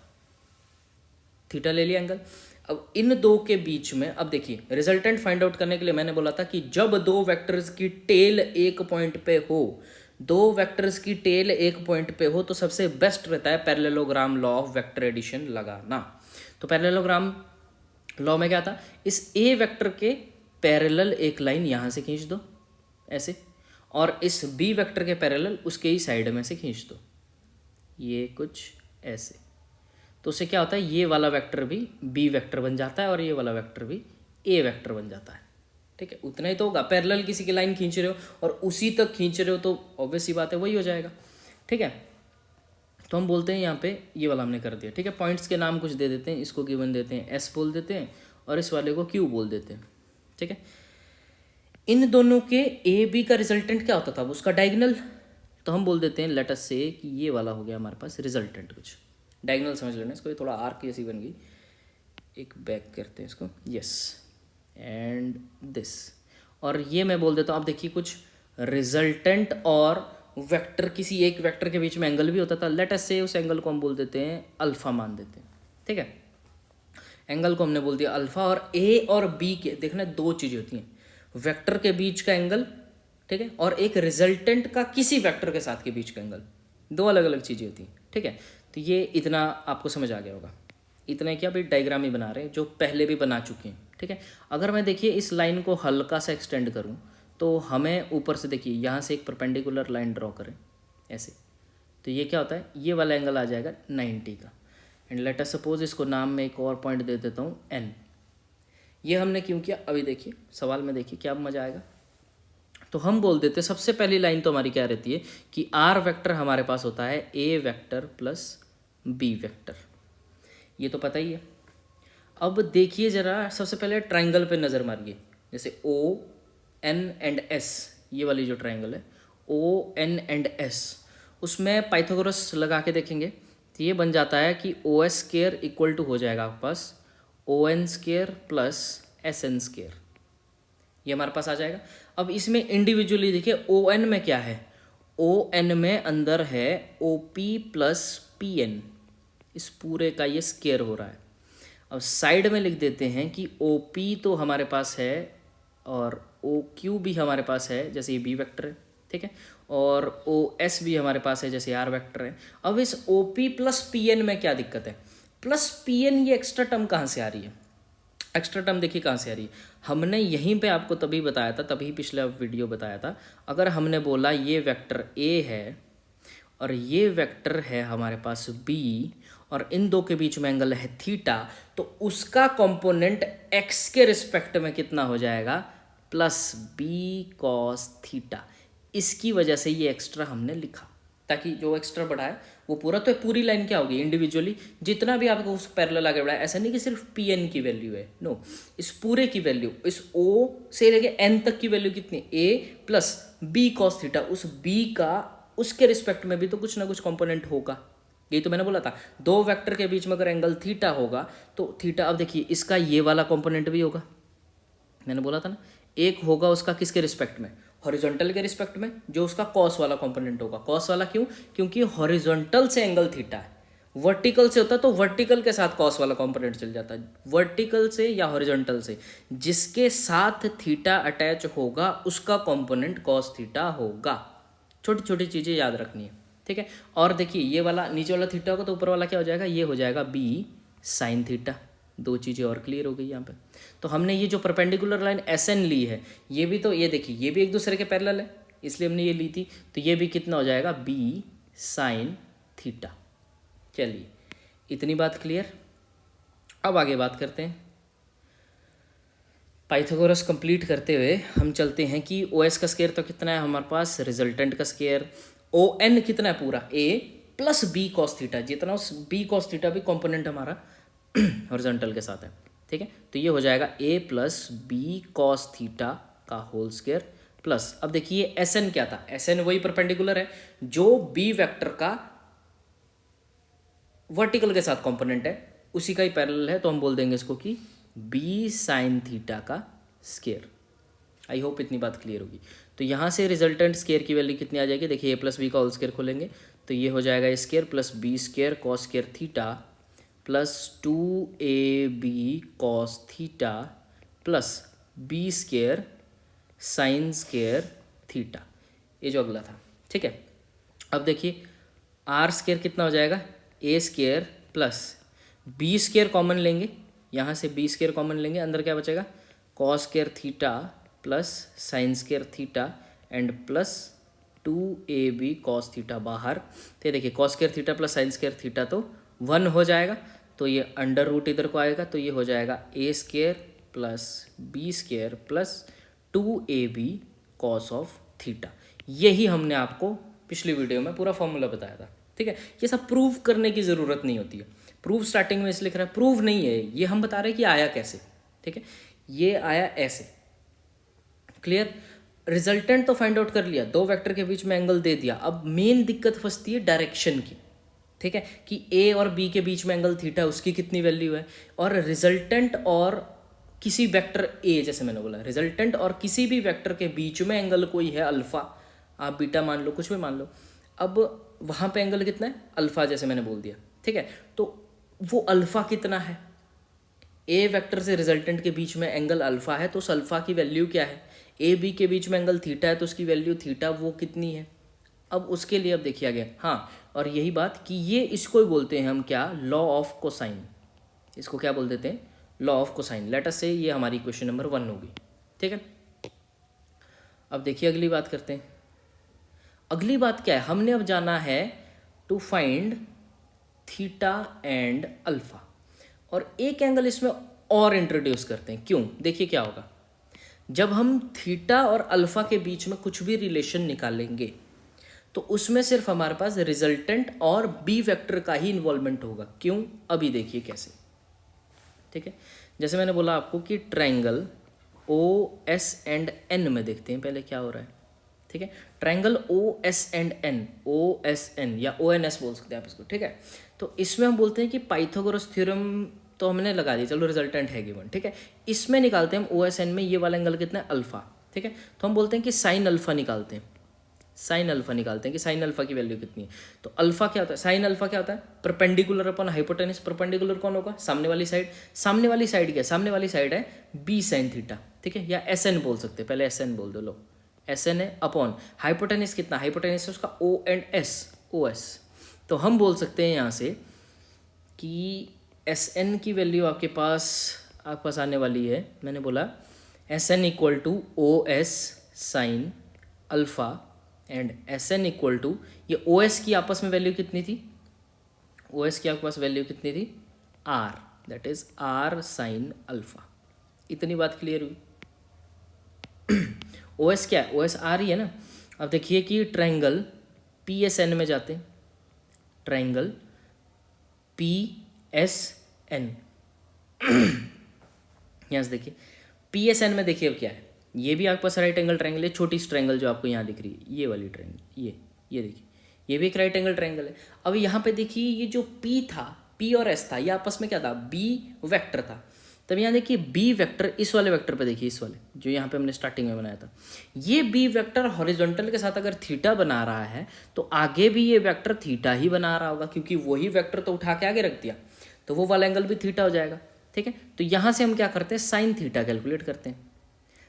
थीटा ले लिया एंगल। अब इन दो के बीच में, अब देखिए रिजल्टेंट फाइंड आउट करने के लिए मैंने बोला था कि जब दो वेक्टर्स की टेल एक पॉइंट पे हो, दो वेक्टर्स की टेल एक पॉइंट पे हो, तो सबसे बेस्ट रहता है parallelogram law of vector addition लगाना। तो पैरेललोग्राम लॉ में क्या था, इस ए वेक्टर के पैरेलल एक लाइन यहाँ से खींच दो ऐसे, और इस बी वेक्टर के पैरेलल उसके ही साइड में से खींच दो, ये कुछ ऐसे। तो उससे क्या होता है, ये वाला वेक्टर भी बी वेक्टर बन जाता है और ये वाला वेक्टर भी ए वेक्टर बन जाता है। ठीक है, उतना ही तो होगा। पैरेलल किसी की लाइन खींच रहे हो और उसी तक खींच रहे हो तो ऑब्वियस सी बात है वही हो जाएगा। ठीक है, तो हम बोलते हैं यहाँ पे ये वाला हमने कर दिया। ठीक है, पॉइंट्स के नाम कुछ दे देते हैं, इसको गिवन देते हैं एस बोल देते हैं और इस वाले को क्यू बोल देते हैं। ठीक है, इन दोनों के ए बी का रिजल्टेंट क्या होता था, उसका डायगोनल। तो हम बोल देते हैं लेट अस से कि ये वाला हो गया हमारे पास रिजल्टेंट, कुछ डायगोनल समझ लेना इसको, ये थोड़ा आर्क जैसी बन गई। एक बैक करते हैं इसको, यस एंड दिस, और ये मैं बोल देता हूँ। अब देखिए कुछ रिजल्टेंट और वेक्टर, किसी एक वेक्टर के बीच में एंगल भी होता था। लेट अस से उस एंगल को हम बोल देते हैं अल्फा मान देते हैं। ठीक है, एंगल को हमने बोल दिया अल्फा। और ए और बी के देखना दो चीज़ें होती हैं, वेक्टर के बीच का एंगल, ठीक है, और एक रिजल्टेंट का किसी वेक्टर के साथ के बीच का एंगल, दो अलग अलग चीज़ें होती हैं। ठीक है, तो ये इतना आपको समझ आ गया होगा। इतना क्या भाई, डायग्राम ही बना रहे हैं जो पहले भी बना चुके हैं। ठीक है, अगर मैं देखिए इस लाइन को हल्का सा एक्सटेंड करूं तो हमें ऊपर से देखिए यहाँ से एक परपेंडिकुलर लाइन ड्रॉ करें ऐसे, तो ये क्या होता है, ये वाला एंगल आ जाएगा 90 का। एंड लेट अस सपोज इसको नाम में एक और पॉइंट दे देता हूँ एन। ये हमने क्यों किया, अभी देखिए सवाल में देखिए क्या मज़ा आएगा। तो हम बोल देते हैं सबसे पहली लाइन तो हमारी क्या रहती है कि आर वेक्टर हमारे पास होता है ए वेक्टर प्लस बी वेक्टर, ये तो पता ही है। अब देखिए ज़रा, सबसे पहले ट्राइंगल पे नज़र मारिए, जैसे ओ एन एंड एस, ये वाली जो ट्राइंगल है ओ एन एंड एस, उसमें पाइथागोरस लगा के देखेंगे तो ये बन जाता है कि O S square equal to हो जाएगा आपके पास O N square plus S N square, ये हमारे पास आ जाएगा। अब इसमें इंडिविजुअली देखिए ओ एन में क्या है, ओ एन में अंदर है O P plus P N, इस पूरे का ये स्क्वायर हो रहा है। अब साइड में लिख देते हैं कि ओ पी तो हमारे पास है और ओ क्यू भी हमारे पास है, जैसे ये बी वेक्टर है। ठीक है, और ओ एस भी हमारे पास है जैसे आर वेक्टर है। अब इस O P plus P N में क्या दिक्कत है, प्लस पी एन ये एक्स्ट्रा टर्म कहाँ से आ रही है, एक्स्ट्रा टर्म देखिए कहाँ से आ रही है। हमने यहीं पे आपको तभी बताया था, तभी पिछला वीडियो बताया था, अगर हमने बोला ये वेक्टर ए है और ये वेक्टर है हमारे पास बी और इन दो के बीच में एंगल है थीटा, तो उसका कंपोनेंट एक्स के रिस्पेक्ट में कितना हो जाएगा, प्लस बी कॉस थीटा। इसकी वजह से ये एक्स्ट्रा हमने लिखा, ताकि जो एक्स्ट्रा बढ़ा है वो पूरा, तो पूरी लाइन क्या होगी इंडिविजुअली जितना भी आपको उस पैरेलल आगे बढ़ाया, ऐसा नहीं कि सिर्फ पी एन की वैल्यू है, नो, इस पूरे की वैल्यू, इस ओ से लेके एन तक की वैल्यू कितनी, ए प्लस बी कॉस थीटा, उस बी का उसके रिस्पेक्ट में भी तो कुछ ना कुछ कंपोनेंट होगा। यही तो मैंने बोला था, दो वेक्टर के बीच में अगर एंगल थीटा होगा तो थीटा, अब देखिए इसका ये वाला कंपोनेंट भी होगा, मैंने बोला था ना, एक होगा उसका किसके रिस्पेक्ट में, हॉरिजॉन्टल के रिस्पेक्ट में, जो उसका कॉस वाला कंपोनेंट होगा। कॉस वाला क्यों, क्योंकि हॉरिजॉन्टल से एंगल थीटा है, वर्टिकल से होता तो वर्टिकल के साथ कॉस वाला कंपोनेंट चल जाता है। वर्टिकल से या हॉरिजॉन्टल से जिसके साथ थीटा अटैच होगा उसका कंपोनेंट कॉस थीटा होगा। छोटी छोटी चीज़ें याद रखनी है। ठीक है, और देखिए ये वाला नीचे वाला थीटा होगा तो ऊपर वाला क्या हो जाएगा, ये हो जाएगा बी साइन थीटा। दो चीज़ें और क्लियर हो गई यहाँ पे। तो हमने ये जो परपेंडिकुलर लाइन एस एन ली है, ये भी तो, ये देखिए ये भी एक दूसरे के पैरेलल है, इसलिए हमने ये ली थी, तो ये भी कितना हो जाएगा, बी साइन थीटा। चलिए इतनी बात क्लियर। अब आगे बात करते हैं, पाइथागोरस कंप्लीट करते हुए हम चलते हैं कि ओ एस का स्क्वायर तो कितना है हमारे पास, रिजल्टेंट का स्क्वायर, ओ एन कितना है पूरा, ए प्लस बी कॉस थीटा, जितना उस बी कॉस थीटा भी कंपोनेंट हमारा हॉरिजॉन्टल के साथ है। ठीक है, तो ये हो जाएगा ए प्लस बी कॉस थीटा का होल स्क्वायर प्लस, अब देखिए एस एन क्या था, एस एन वही परपेंडिकुलर है जो बी वेक्टर का वर्टिकल के साथ कंपोनेंट है, उसी का ही पैरेलल है, तो हम बोल देंगे इसको कि बी साइन थीटा का स्क्वायर। आई होप इतनी बात क्लियर होगी। तो यहाँ से रिजल्टेंट स्क्वायर की वैल्यू कितनी आ जाएगी, देखिए ए प्लस बी का होल स्क्वायर खोलेंगे तो ये हो जाएगा square plus B square cos square theta plus 2ab cos theta plus B square sine square theta, ये जो अगला था। ठीक है, अब देखिए आर स्केयर कितना हो जाएगा, a square plus B square common लेंगे, यहाँ से बी स्केयर कॉमन लेंगे, अंदर क्या बचेगा cos square theta plus sine square theta and plus 2ab cos theta बाहर। तो ये देखिए cos square theta plus sine square theta तो 1 हो जाएगा, तो ये अंडर रूट इधर को आएगा, तो ये हो जाएगा a square plus B square plus 2ab cos of theta. यही हमने आपको पिछली वीडियो में पूरा फॉर्मूला बताया था। ठीक है, ये सब प्रूव करने की ज़रूरत नहीं होती है। प्रूव स्टार्टिंग में इसलिए लिख रहा है, प्रूव नहीं है, ये हम बता रहे हैं कि आया कैसे। ठीक है, ये आया ऐसे, क्लियर। रिजल्टेंट तो फाइंड आउट कर लिया, दो वेक्टर के बीच में एंगल दे दिया। अब मेन दिक्कत फंसती है डायरेक्शन की। ठीक है, कि ए और बी के बीच में एंगल थीटा, उसकी कितनी वैल्यू है, और रिजल्टेंट और किसी वेक्टर ए, जैसे मैंने बोला रिजल्टेंट और किसी भी वेक्टर के बीच में एंगल कोई है अल्फा, आप बीटा मान लो, कुछ भी मान लो। अब वहाँ पे एंगल कितना है अल्फा, जैसे मैंने बोल दिया। ठीक है, तो वो अल्फा कितना है, ए वेक्टर से रिजल्टेंट के बीच में एंगल अल्फा है, तो उस अल्फा की वैल्यू क्या है, ए बी के बीच में एंगल थीटा है तो उसकी वैल्यू थीटा वो कितनी है। अब उसके लिए अब देखिए आगे, हाँ, और यही बात कि ये इसको ही बोलते हैं हम क्या, लॉ ऑफ कोसाइन। इसको क्या बोल देते हैं, law of cosine. Let us से ये हमारी क्वेश्चन नंबर 1 होगी। ठीक है, अब देखिए अगली बात करते हैं। अगली बात क्या है, हमने अब जाना है to find theta and alpha, और एक एंगल इसमें और इंट्रोड्यूस करते हैं। क्यों, देखिए क्या होगा, जब हम थीटा और अल्फा के बीच में कुछ भी रिलेशन निकालेंगे तो उसमें सिर्फ हमारे पास रिजल्टेंट और बी वेक्टर का ही इन्वॉल्वमेंट होगा। क्यों, अभी देखिए कैसे। ठीक है, जैसे मैंने बोला आपको कि triangle O S and N में देखते हैं पहले क्या हो रहा है। ठीक है, triangle O S and N, O S N या ओ एन एस बोल सकते हैं आप इसको। ठीक है, तो इसमें हम बोलते हैं कि पाइथागोरस थ्योरम तो हमने लगा दी, चलो रिजल्टेंट है गिवन। ठीक है, इसमें निकालते हैं हम ओ एस एन में ये वाला एंगल कितना है अल्फा। ठीक है, तो हम बोलते हैं कि साइन अल्फा निकालते हैं, साइन अल्फा निकालते हैं कि साइन अल्फा की वैल्यू कितनी है। तो अल्फा क्या होता है, साइन अल्फा क्या होता है, परपेंडिकुलर अपॉन हाइपोटेनस। परपेंडिकुलर कौन होगा, सामने वाली साइड। सामने वाली साइड क्या है, सामने वाली साइड है बी साइन थीटा। ठीक है, या एस एन बोल सकते हैं, पहले एस एन बोल दो, लो एस एन है अपॉन हाइपोटेनस कितना, हाइपोटेनस है उसका O and S, O S. तो हम बोल सकते हैं यहाँ से कि एस एन की वैल्यू आपके पास आने वाली है, मैंने बोला S N equal to O S sine alpha and S N equal to, ये ओ एस की आपस में वैल्यू कितनी थी, ओ एस की आपके पास वैल्यू कितनी थी R, that is R sine alpha. इतनी बात क्लियर हुई। ओ एस क्या है, ओ एस आर ही है ना। अब देखिए कि ट्रायंगल पी एस एन में जाते हैं, ट्रायंगल पी एस एन, यहाँ से देखिए पी एस एन में देखिए अब क्या है, ये भी आपके पास राइट एंगल ट्रायंगल है, छोटी सी ट्रायंगल जो आपको यहाँ दिख रही है, ये वाली ट्रायंगल, ये देखिए ये भी एक राइट एंगल ट्रायंगल है। अब यहाँ पे देखिए ये जो P था, P और S था, ये आपस में क्या था, B वेक्टर था। तब यहाँ देखिए B वेक्टर, इस वाले वेक्टर पे देखिए, इस वाले जो यहाँ पे हमने स्टार्टिंग में बनाया था, ये B वेक्टर हॉरिजॉन्टल के साथ अगर थीटा बना रहा है तो आगे भी ये वेक्टर थीटा ही बना रहा होगा, क्योंकि वही वेक्टर तो उठा के आगे रख दिया, तो वो वाला एंगल भी थीटा हो जाएगा। ठीक है, तो यहाँ से हम क्या करते हैं, साइन थीटा कैलकुलेट करते हैं।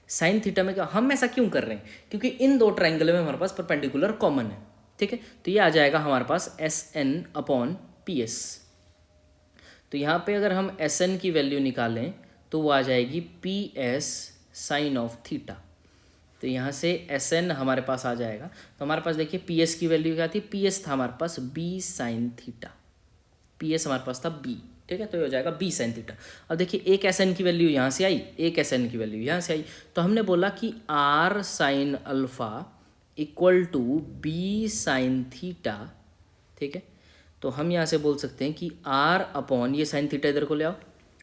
साइन थीटा में क्या, हम ऐसा क्यों कर रहे हैं, क्योंकि इन दो ट्रायंगल में हमारे पास परपेंडिकुलर कॉमन है। ठीक है, तो ये आ जाएगा हमारे पास S N upon P S. तो यहाँ पे अगर हम एस एन की वैल्यू निकालें तो वो आ जाएगी P S sine of theta. तो यहाँ से एस एन हमारे पास आ जाएगा, तो हमारे पास देखिए पी एस की वैल्यू क्या थी, पी एस था हमारे पास b sine theta, P S हमारे पास था बी। ठीक है, तो ये हो जाएगा बी साइन थीटा। अब देखिए एक एस एन की वैल्यू यहाँ से आई, एक एस एन की वैल्यू यहाँ से आई, तो हमने बोला कि R sine alpha equal to B sine theta. ठीक है, तो हम यहाँ से बोल सकते हैं कि आर अपॉन, ये साइन थीटा इधर को ले आओ,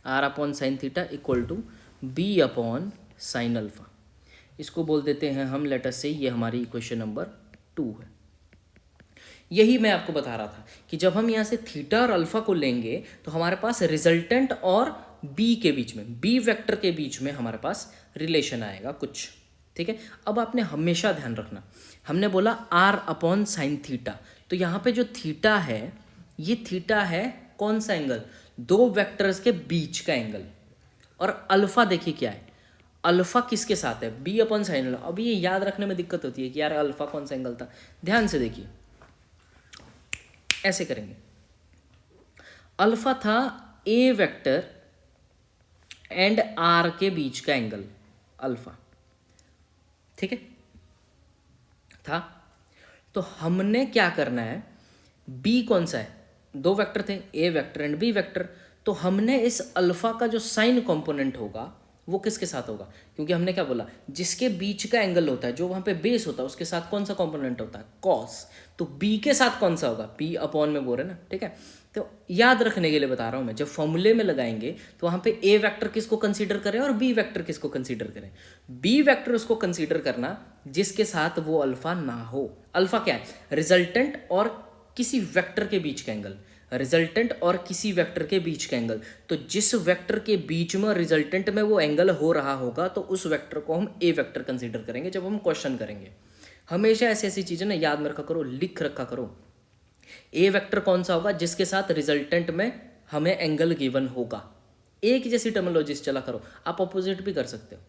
R upon sine theta equal to B upon sine alpha. इसको बोल देते हैं हम लेटर से, ये हमारी इक्वेशन नंबर 2 है। यही मैं आपको बता रहा था कि जब हम यहाँ से थीटा और अल्फा को लेंगे तो हमारे पास रिजल्टेंट और बी के बीच में, बी वेक्टर के बीच में हमारे पास रिलेशन आएगा कुछ। ठीक है, अब आपने हमेशा ध्यान रखना, हमने बोला आर अपॉन साइन थीटा, तो यहाँ पे जो थीटा है ये थीटा है कौन सा एंगल, दो वेक्टर्स के बीच का एंगल। और अल्फा देखिए क्या है, अल्फा किसके साथ है, बी अपॉन साइन अल्फा। अभी ये याद रखने में दिक्कत होती है कि यार अल्फा कौन सा एंगल था। ध्यान से देखिए, ऐसे करेंगे, अल्फा था ए वेक्टर एंड आर के बीच का एंगल अल्फा, ठीक है था। तो हमने क्या करना है, बी कौन सा है, दो वेक्टर थे, ए वेक्टर एंड बी वेक्टर। तो हमने इस अल्फा का जो साइन कंपोनेंट होगा वो किसके साथ होगा, क्योंकि हमने क्या बोला, जिसके बीच का एंगल होता है, जो वहां पे बेस होता है, उसके साथ कौन सा कंपोनेंट होता है, कॉस। तो बी के साथ कौन सा होगा, बी अपॉन में बोल रहे ना, ठीक है। तो याद रखने के लिए बता रहा हूं मैं, जब फॉर्मूले में लगाएंगे तो वहां पे ए वेक्टर किसको कंसीडर करें और बी वेक्टर किसको कंसीडर करें। बी वेक्टर उसको कंसीडर करना जिसके साथ वो अल्फा ना हो। अल्फा क्या है, रिजल्टेंट और किसी वेक्टर के बीच का एंगल, रिजल्टेंट और किसी वेक्टर के बीच का एंगल। तो जिस वेक्टर के बीच में रिजल्टेंट में वो एंगल हो रहा होगा तो उस वेक्टर को हम ए वेक्टर कंसीडर करेंगे जब हम क्वेश्चन करेंगे। हमेशा ऐसी ऐसी चीजें ना याद में रखा करो, लिख रखा करो। ए वेक्टर कौन सा होगा, जिसके साथ रिजल्टेंट में हमें एंगल गिवन होगा। एक जैसी टर्मिनोलॉजी चला करो, आप अपोजिट भी कर सकते हो,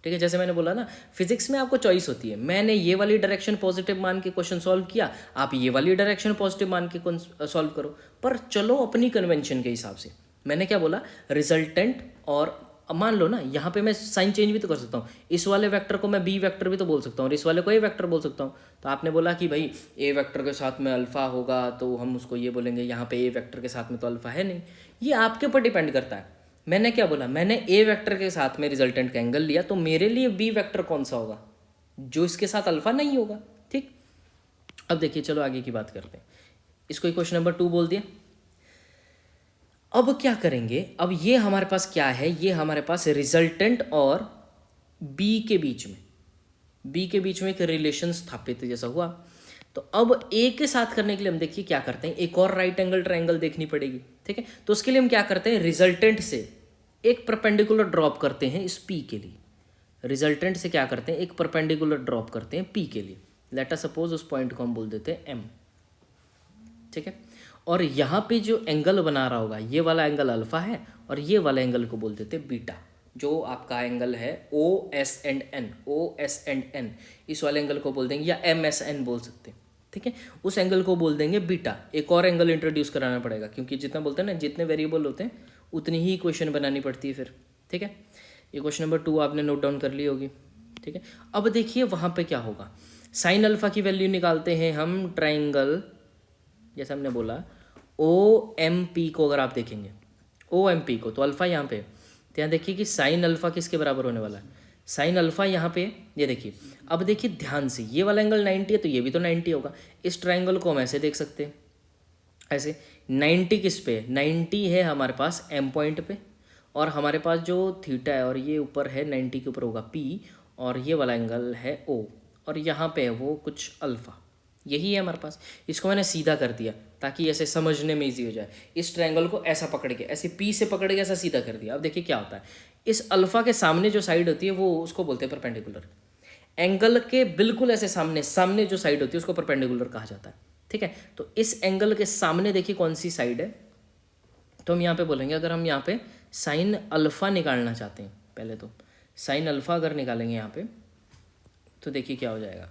ठीक है। जैसे मैंने बोला ना, फिजिक्स में आपको चॉइस होती है, मैंने ये वाली डायरेक्शन पॉजिटिव मान के क्वेश्चन सॉल्व किया, आप ये वाली डायरेक्शन पॉजिटिव मान के सॉल्व करो, पर चलो अपनी कन्वेंशन के हिसाब से। मैंने क्या बोला, रिजल्टेंट, और अब मान लो ना यहाँ पे मैं साइन चेंज भी तो कर सकता हूँ, इस वाले वेक्टर को मैं बी वेक्टर भी तो बोल सकता हूँ और इस वाले को ए वेक्टर बोल सकता हूँ। तो आपने बोला कि भाई ए वेक्टर के साथ में अल्फा होगा तो हम उसको ये बोलेंगे, यहाँ पे ए वेक्टर के साथ में तो अल्फा है नहीं। ये आपके ऊपर डिपेंड करता है। मैंने क्या बोला, मैंने ए वेक्टर के साथ में रिजल्टेंट का एंगल लिया, तो मेरे लिए बी वेक्टर कौन सा होगा, जो इसके साथ अल्फा नहीं होगा, ठीक। अब देखिए, चलो आगे की बात करते हैं। इसको क्वेश्चन नंबर 2 बोल दिया। अब क्या करेंगे, अब ये हमारे पास क्या है, ये हमारे पास रिजल्टेंट और बी के बीच में एक रिलेशन स्थापित जैसा हुआ। तो अब ए के साथ करने के लिए हम देखिए क्या करते हैं, एक और राइट एंगल ट्रायंगल देखनी पड़ेगी, ठीक है। तो उसके लिए हम क्या करते हैं, रिजल्टेंट से एक परपेंडिकुलर ड्रॉप करते हैं इस पी के लिए। रिजल्टेंट से क्या करते हैं, एक परपेंडिकुलर ड्रॉप करते हैं पी के लिए। लेट अस सपोज उस पॉइंट को हम बोल देते हैं एम, ठीक है। और यहाँ पे जो एंगल बना रहा होगा, ये वाला एंगल अल्फा है और ये वाला एंगल को बोल देते हैं बीटा। जो आपका एंगल है ओ एस एंड एन, इस वाले एंगल को बोल देंगे, या एम एस एन बोल सकते हैं, ठीक है। उस एंगल को बोल देंगे बीटा। एक और एंगल इंट्रोड्यूस कराना पड़ेगा, क्योंकि जितना बोलते हैं ना, जितने वेरिएबल होते हैं उतनी ही इक्वेशन बनानी पड़ती है फिर, ठीक है। ये क्वेश्चन नंबर 2 आपने नोट डाउन कर ली होगी, ठीक है। अब देखिए वहाँ पे क्या होगा, साइन अल्फा की वैल्यू निकालते हैं हम ट्राइंगल, जैसे हमने बोला ओ एम पी को, अगर आप देखेंगे ओ एम पी को, तो अल्फा यहाँ पे, तो यहाँ देखिए कि साइन अल्फा किसके बराबर होने वाला है, साइन अल्फा यहाँ पे, ये देखिए। अब देखिए ध्यान से, ये वाला एंगल 90 है तो ये भी तो 90 होगा। इस ट्राइंगल को हम ऐसे देख सकते हैं, ऐसे 90 किस पे, 90 है हमारे पास एम पॉइंट पे, और हमारे पास जो थीटा है और ये ऊपर है 90 के ऊपर होगा पी, और ये वाला एंगल है ओ, और यहाँ पे है वो कुछ अल्फा, यही है हमारे पास। इसको मैंने सीधा कर दिया ताकि ऐसे समझने में इजी हो जाए। इस ट्रायंगल को ऐसा पकड़ के, ऐसे पी से पकड़ के ऐसा सीधा कर दिया। अब देखिए क्या होता है, इस अल्फा के सामने जो साइड होती है वो उसको बोलते हैं परपेंडिकुलर। एंगल के बिल्कुल ऐसे सामने जो साइड होती है उसको परपेंडिकुलर कहा जाता है, ठीक है। तो इस एंगल के सामने देखिए कौन सी साइड है, तो हम यहाँ पे बोलेंगे, अगर हम यहाँ पे साइन अल्फा निकालना चाहते हैं, पहले तो साइन अल्फा अगर निकालेंगे यहाँ पे, तो देखिए क्या हो जाएगा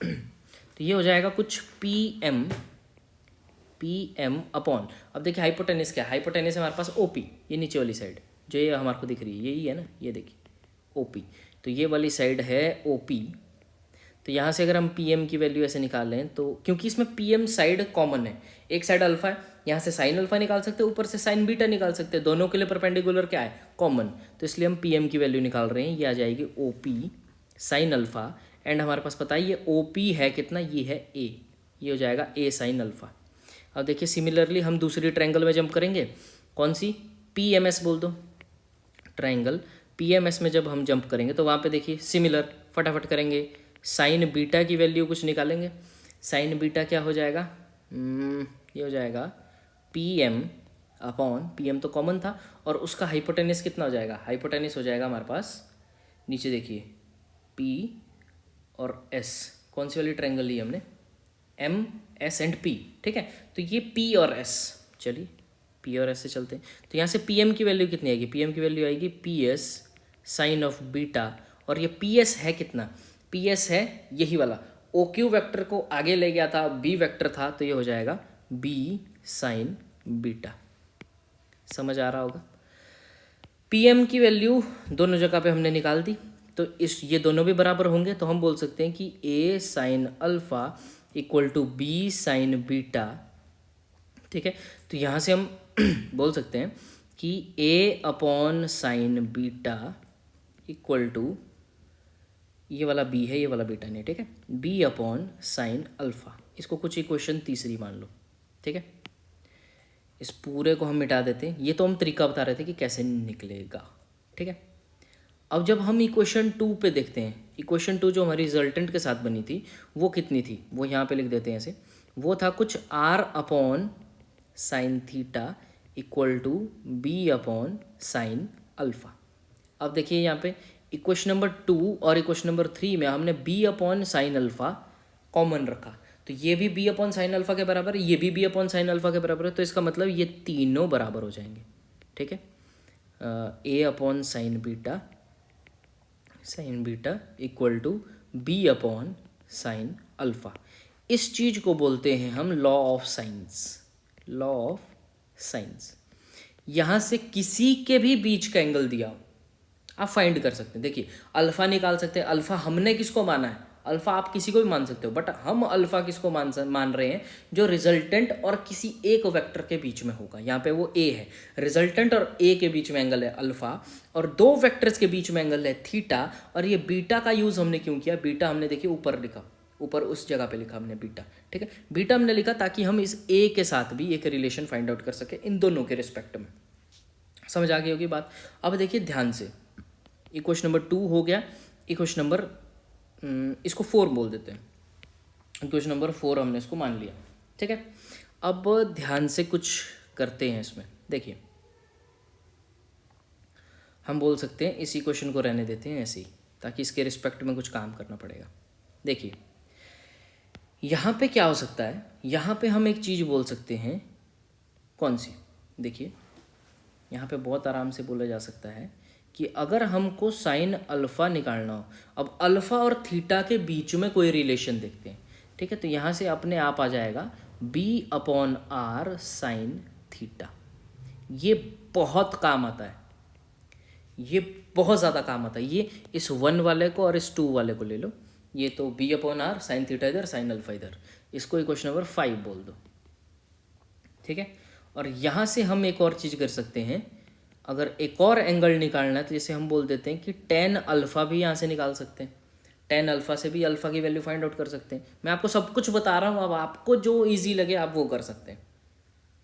तो ये हो जाएगा कुछ पी एम अपॉन, अब देखिए हाइपोटेनिस क्या है, हाइपोटेनिस हमारे पास ओपी, ये नीचे वाली साइड जो ये हमारे को दिख रही है यही है ना, ये देखिए ओपी, तो ये वाली साइड है ओपी। तो यहाँ से अगर हम पी एम की वैल्यू ऐसे निकाल लें, तो क्योंकि इसमें पी एम साइड कॉमन है, एक साइड अल्फा है, यहाँ से साइन अल्फा निकाल सकते हैं, ऊपर से साइन बीटा निकाल सकते हैं, दोनों के लिए परपेंडिकुलर क्या है, कॉमन। तो इसलिए हम पी एम की वैल्यू निकाल रहे हैं, ये आ जाएगी O P sine alpha, and हमारे पास पता है ये ओ पी है कितना, ये है ए, ये हो जाएगा ए साइन अल्फा। अब देखिए सिमिलरली हम दूसरी ट्रायंगल में जंप करेंगे, कौन सी, पी एम एस बोल दो, ट्रायंगल पी एम एस में जब हम जंप करेंगे तो वहाँ पे देखिए सिमिलर, फटाफट करेंगे, साइन बीटा की वैल्यू कुछ निकालेंगे। साइन बीटा क्या हो जाएगा, ये हो जाएगा P M upon, P M तो कॉमन था, और उसका हाइपोटेनिस कितना हो जाएगा, हाइपोटेनिस हो जाएगा हमारे पास, नीचे देखिए पी और एस, कौन सी वाली ट्रायंगल ली हमने, एम एस एंड पी, ठीक है। तो ये पी और एस, चलिए पी और एस से चलते हैं। तो यहाँ से पी एम की वैल्यू कितनी आएगी, पी एम की वैल्यू आएगी P S sine of beta, और ये पी एस है कितना, पी एस है यही वाला, ओ क्यू वैक्टर को आगे ले गया था, बी वैक्टर था, तो ये हो जाएगा बी साइन बीटा। समझ आ रहा होगा। पी एम की वैल्यू दोनों जगह पे हमने निकाल दी, तो इस ये दोनों भी बराबर होंगे, तो हम बोल सकते हैं कि a sine alpha equal to B sine beta. ठीक है, तो यहाँ से हम बोल सकते हैं कि a upon sine beta equal to, ये वाला बी है, ये वाला बीटा नहीं, ठीक है, बी अपॉन साइन अल्फा। इसको कुछ इक्वेशन तीसरी मान लो। ठीक है, इस पूरे को हम मिटा देते हैं, ये तो हम तरीका बता रहे थे कि कैसे निकलेगा। ठीक है, अब जब हम इक्वेशन 2 पे देखते हैं, इक्वेशन 2 जो हमारी रिजल्टेंट के साथ बनी थी वो कितनी थी, वो यहाँ पे लिख देते हैं ऐसे, वो था कुछ R upon sine theta equal to B upon sine alpha. अब देखिए यहाँ पे इक्वेशन नंबर 2 और इक्वेशन नंबर 3 में हमने B upon sine alpha common रखा, तो ये भी बी अपॉन साइन अल्फा के बराबर है, ये भी बी अपॉन साइन अल्फा के बराबर है, तो इसका मतलब ये तीनों बराबर हो जाएंगे। ठीक है, a upon sine beta equal to B upon sine alpha. इस चीज को बोलते हैं हम लॉ ऑफ साइंस। यहाँ से किसी के भी बीच का एंगल दिया हो आप फाइंड कर सकते हैं। देखिए अल्फा निकाल सकते हैं, अल्फा हमने किसको माना है, अल्फा आप किसी को भी मान सकते हो, बट हम अल्फा किसको मान रहे हैं, जो रिजल्टेंट और किसी एक वेक्टर के बीच में होगा। यहाँ पे वो ए है, रिजल्टेंट और ए के बीच में एंगल है अल्फा, और दो वेक्टर्स के बीच में एंगल है थीटा। और ये बीटा का यूज हमने क्यों किया, बीटा हमने देखिए ऊपर लिखा, ऊपर उस जगह पे लिखा हमने बीटा। ठीक है, बीटा हमने लिखा ताकि हम इस ए के साथ भी एक रिलेशन फाइंड आउट कर सके इन दोनों के रिस्पेक्ट में। समझ आ गई होगी बात। अब देखिए ध्यान से, इक्वेशन नंबर 2 हो गया, इक्वेशन नंबर इसको 4 बोल देते हैं, इक्वेशन नंबर 4 हमने इसको मान लिया। ठीक है, अब ध्यान से कुछ करते हैं इसमें। देखिए हम बोल सकते हैं इस इक्वेशन को रहने देते हैं ऐसे ही, ताकि इसके रिस्पेक्ट में कुछ काम करना पड़ेगा। देखिए यहाँ पे क्या हो सकता है, यहाँ पे हम एक चीज़ बोल सकते हैं, कौन सी, देखिए यहाँ पे बहुत आराम से बोला जा सकता है कि अगर हमको साइन अल्फ़ा निकालना हो, अब अल्फ़ा और थीटा के बीच में कोई रिलेशन देखते हैं। ठीक है, तो यहाँ से अपने आप आ जाएगा B upon R sine theta. ये बहुत काम आता है, ये बहुत ज़्यादा काम आता है। ये इस 1 वाले को और इस 2 वाले को ले लो, ये तो B upon R sine theta इधर, साइन अल्फ़ा इधर, इसको इक्वेशन नंबर 5 बोल दो। ठीक है, और यहाँ से हम एक और चीज़ कर सकते हैं, अगर एक और एंगल निकालना है तो जैसे हम बोल देते हैं कि टेन अल्फ़ा भी यहाँ से निकाल सकते हैं, टेन अल्फ़ा से भी अल्फ़ा की वैल्यू फाइंड आउट कर सकते हैं। मैं आपको सब कुछ बता रहा हूँ, अब आपको जो इजी लगे आप वो कर सकते हैं।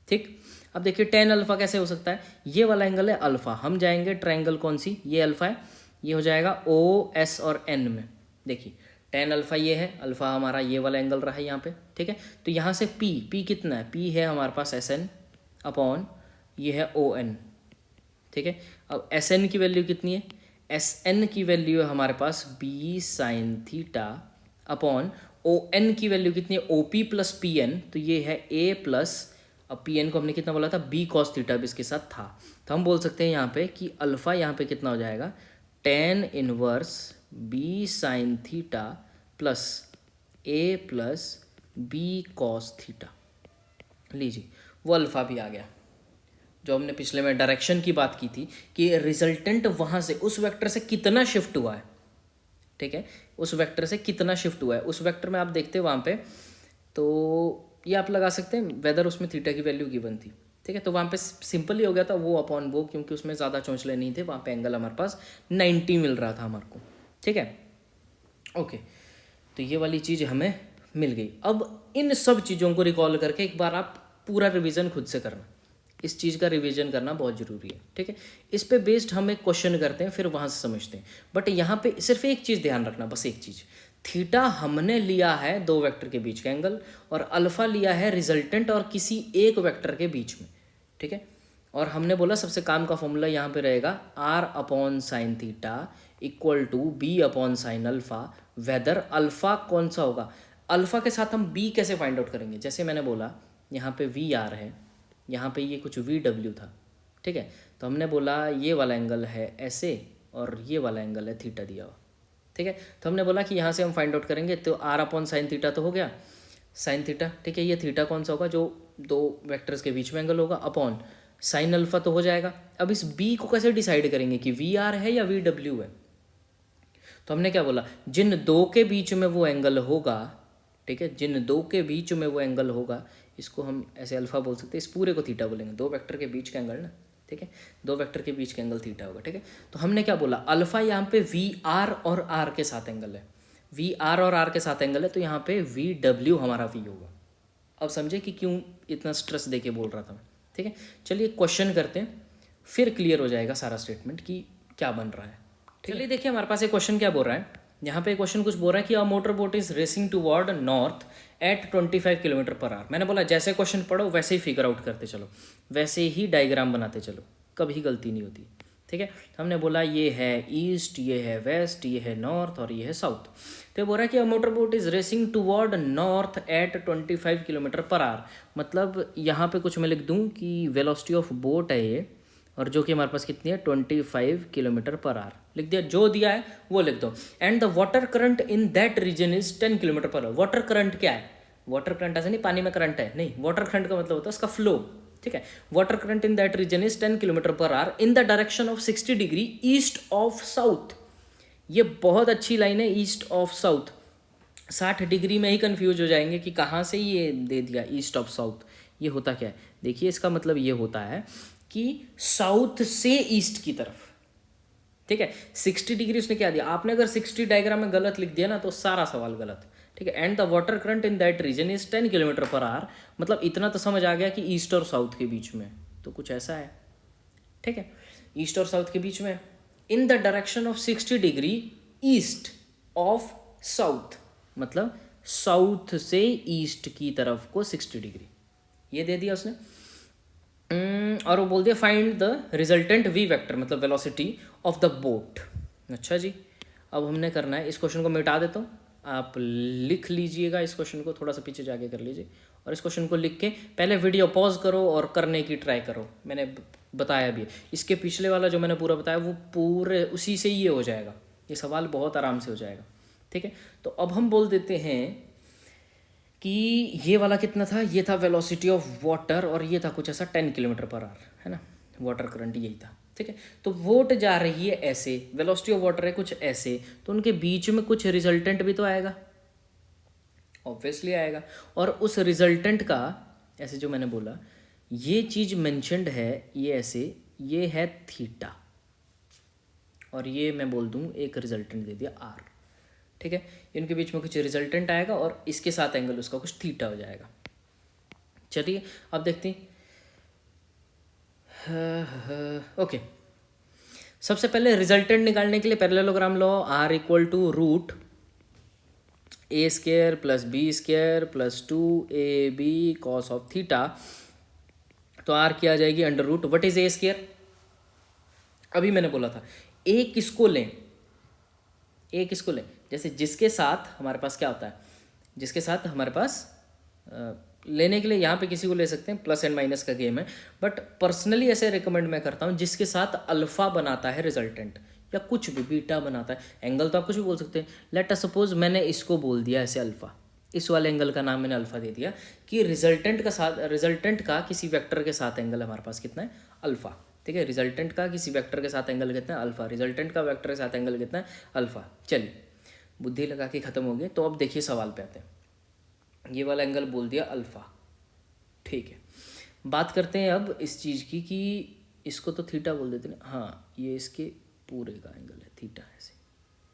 ठीक, अब देखिए टेन अल्फ़ा कैसे हो सकता है, ये वाला एंगल है अल्फ़ा, हम जाएंगे ट्रायंगल कौन सी, ये अल्फ़ा है, ये हो जाएगा ओ एस और एन में। देखिए टेन अल्फ़ा ये है, अल्फ़ा हमारा ये वाला एंगल रहा है यहाँ पे। ठीक है, तो यहाँ से पी कितना है, पी है हमारे पास एस एन अपॉन ये है ओ एन। ठीक है, अब एस एन की वैल्यू कितनी है, एस एन की वैल्यू है हमारे पास b sine theta upon O N की वैल्यू कितनी है, O P plus P N, तो ये है ए प्लस, अब पी एन को हमने कितना बोला था, बी कॉस थीटा भी इसके साथ था। तो हम बोल सकते हैं यहाँ पे कि अल्फ़ा यहाँ पे कितना हो जाएगा, tan inverse b sine theta plus a plus b cos theta. लीजिए वो अल्फ़ा भी आ गया, जो हमने पिछले में डायरेक्शन की बात की थी कि रिजल्टेंट वहाँ से उस वेक्टर से कितना शिफ्ट हुआ है। ठीक है, उस वेक्टर से कितना शिफ्ट हुआ है, उस वेक्टर में आप देखते हो वहाँ पे, तो ये आप लगा सकते हैं वेदर उसमें थीटा की वैल्यू गिवन थी। ठीक है, तो वहाँ पे सिंपल ही हो गया था वो अपॉन वो, क्योंकि उसमें ज़्यादा चौंचले नहीं थे, वहाँ पे एंगल हमारे पास 90 मिल रहा था हमारे को। ठीक है, ओके, तो ये वाली चीज़ हमें मिल गई। अब इन सब चीज़ों को रिकॉल करके एक बार आप पूरा रिवीजन खुद से करना, इस चीज़ का रिवीजन करना बहुत ज़रूरी है। ठीक है, इस पे बेस्ड हम एक क्वेश्चन करते हैं, फिर वहाँ से समझते हैं। बट यहाँ पे सिर्फ एक चीज़ ध्यान रखना, बस एक चीज़, थीटा हमने लिया है दो वेक्टर के बीच का एंगल, और अल्फ़ा लिया है रिजल्टेंट और किसी एक वेक्टर के बीच में। ठीक है, और हमने बोला सबसे काम का फॉर्मूला यहाँ पे रहेगा R upon sine theta equal to B upon sine alpha, whether alpha कौन सा होगा, अल्फ़ा के साथ हम बी कैसे फाइंड आउट करेंगे। जैसे मैंने बोला यहाँ पे वी आर है, यहाँ पे ये कुछ VW था, ठीक है। तो हमने बोला ये वाला एंगल है ऐसे और ये वाला एंगल है थीटा दिया हुआ, ठीक है। तो हमने बोला कि यहाँ से हम फाइंड आउट करेंगे, तो R अपॉन साइन थीटा तो हो गया, साइन थीटा, ठीक है। ये थीटा कौन सा होगा, जो दो वेक्टर्स के बीच में एंगल होगा, अपॉन साइन अल्फा तो हो जाएगा। अब इस B को कैसे डिसाइड करेंगे कि VR है या VW है। तो हमने क्या बोला, जिन दो के बीच में वो एंगल होगा, ठीक है, जिन दो के बीच में वो एंगल होगा, इसको हम ऐसे अल्फा बोल सकते हैं, इस पूरे को थीटा बोलेंगे, दो वेक्टर के बीच का एंगल ना, ठीक है, दो वेक्टर के बीच का एंगल थीटा होगा, ठीक है। तो हमने क्या बोला, अल्फा यहाँ पे VR और R के साथ एंगल है, VR और R के साथ एंगल है, तो यहाँ पे VW हमारा V होगा। अब समझे कि क्यों इतना स्ट्रेस दे के बोल रहा था, ठीक है। चलिए क्वेश्चन करते हैं, फिर क्लियर हो जाएगा सारा स्टेटमेंट कि क्या बन रहा है। चलिए देखिए हमारे पास एक क्वेश्चन क्या बोल रहा है, यहाँ पे क्वेश्चन कुछ बोल रहा है कि a motor boat is racing toward north at 25 kilometre per hour. मैंने बोला जैसे क्वेश्चन पढ़ो वैसे ही फिगर आउट करते चलो, वैसे ही डायग्राम बनाते चलो, कभी गलती नहीं होती, ठीक है। हमने बोला ये है ईस्ट, ये है वेस्ट, ये है नॉर्थ और ये है साउथ। तो ये बोल रहा है कि a motor boat is racing toward north at 25 kilometre per hour. मतलब यहाँ पे कुछ मैं लिख दूँ कि वेलोसिटी ऑफ बोट है ये, और जो कि हमारे पास कितनी है 25 किलोमीटर पर आवर, लिख दिया, जो दिया है वो लिख दो। And the water current in that region is 10 kilometre per hour. Water current क्या है, वाटर करंट ऐसा नहीं पानी में करंट है, नहीं, वाटर करंट का मतलब होता है उसका फ्लो, ठीक है। Water current in that region is 10 kilometre per hour in the direction of 60 degree east of south. ये बहुत अच्छी लाइन है, ईस्ट ऑफ साउथ। 60 डिग्री में ही कंफ्यूज हो जाएंगे कि कहाँ से ये दे दिया ईस्ट ऑफ साउथ, ये होता क्या है। देखिए इसका मतलब ये होता है कि साउथ से ईस्ट की तरफ, ठीक है। 60 डिग्री उसने क्या दिया, आपने अगर 60 डायग्राम में गलत लिख दिया ना तो सारा सवाल गलत, ठीक है। And the water current in that region is 10 kilometre per hour, मतलब इतना तो समझ आ गया कि ईस्ट और साउथ के बीच में तो कुछ ऐसा है, ठीक है, ईस्ट और साउथ के बीच में। इन the direction of 60 degree east of south, मतलब साउथ से ईस्ट की तरफ को 60 डिग्री, ये दे दिया उसने। और वो बोल दिया find the resultant V vector, मतलब वेलोसिटी ऑफ द बोट। अच्छा जी, अब हमने करना है, इस क्वेश्चन को मिटा देता हूँ, आप लिख लीजिएगा इस क्वेश्चन को, थोड़ा सा पीछे जाके कर लीजिए, और इस क्वेश्चन को लिख के पहले वीडियो पॉज करो और करने की ट्राई करो। मैंने बताया भी है, इसके पिछले वाला जो मैंने पूरा बताया वो पूरे उसी से ये हो जाएगा, ये सवाल बहुत आराम से हो जाएगा, ठीक है। तो अब हम बोल देते हैं कि ये वाला कितना था, ये था वेलोसिटी ऑफ वाटर, और ये था कुछ ऐसा 10 किलोमीटर पर आवर, है ना, वाटर करंट यही था, ठीक है। तो वोट जा रही है ऐसे, वेलोसिटी ऑफ वाटर है कुछ ऐसे, तो उनके बीच में कुछ रिजल्टेंट भी तो आएगा, ऑब्वियसली आएगा। और उस रिजल्टेंट का, ऐसे जो मैंने बोला ये चीज़ मेंशन्ड है, ये ऐसे, ये है थीटा, और ये मैं बोल दूँ एक रिजल्टेंट दे दिया आर, ठीक है। इनके बीच में कुछ रिजल्टेंट आएगा और इसके साथ एंगल उसका कुछ थीटा हो जाएगा। चलिए अब देखते हैं। ओके, सबसे पहले रिजल्टेंट निकालने के लिए पैरेललोग्राम लो, R equal to root A square plus B square plus 2ab cos of theta. तो आर क्या आ जाएगी under root what is A square. अभी मैंने बोला था ए किसको लें, ए किसको लें, जैसे जिसके साथ हमारे पास क्या होता है, जिसके साथ हमारे पास लेने के लिए यहाँ पे किसी को ले सकते हैं, प्लस एंड माइनस का गेम है, बट पर्सनली ऐसे रिकमेंड मैं करता हूँ जिसके साथ अल्फा बनाता है रिजल्टेंट, या कुछ भी बीटा बनाता है, एंगल तो आप कुछ भी बोल सकते हैं। लेट अस सपोज मैंने इसको बोल दिया ऐसे अल्फा, इस वाले एंगल का नाम मैंने अल्फा दे दिया कि रिजल्टेंट का किसी वेक्टर के साथ एंगल हमारे पास कितना है अल्फा, ठीक है। रिजल्टेंट का किसी वेक्टर के साथ एंगल कितना है अल्फा, रिजल्टेंट का वेक्टर के साथ एंगल कितना है अल्फा। चलिए बुद्धि लगा के ख़त्म हो गए। तो अब देखिए सवाल पे आते हैं, ये वाला एंगल बोल दिया अल्फा, ठीक है। बात करते हैं अब इस चीज़ की कि इसको तो थीटा बोल देते हैं, हाँ ये इसके पूरे का एंगल है थीटा, ऐसे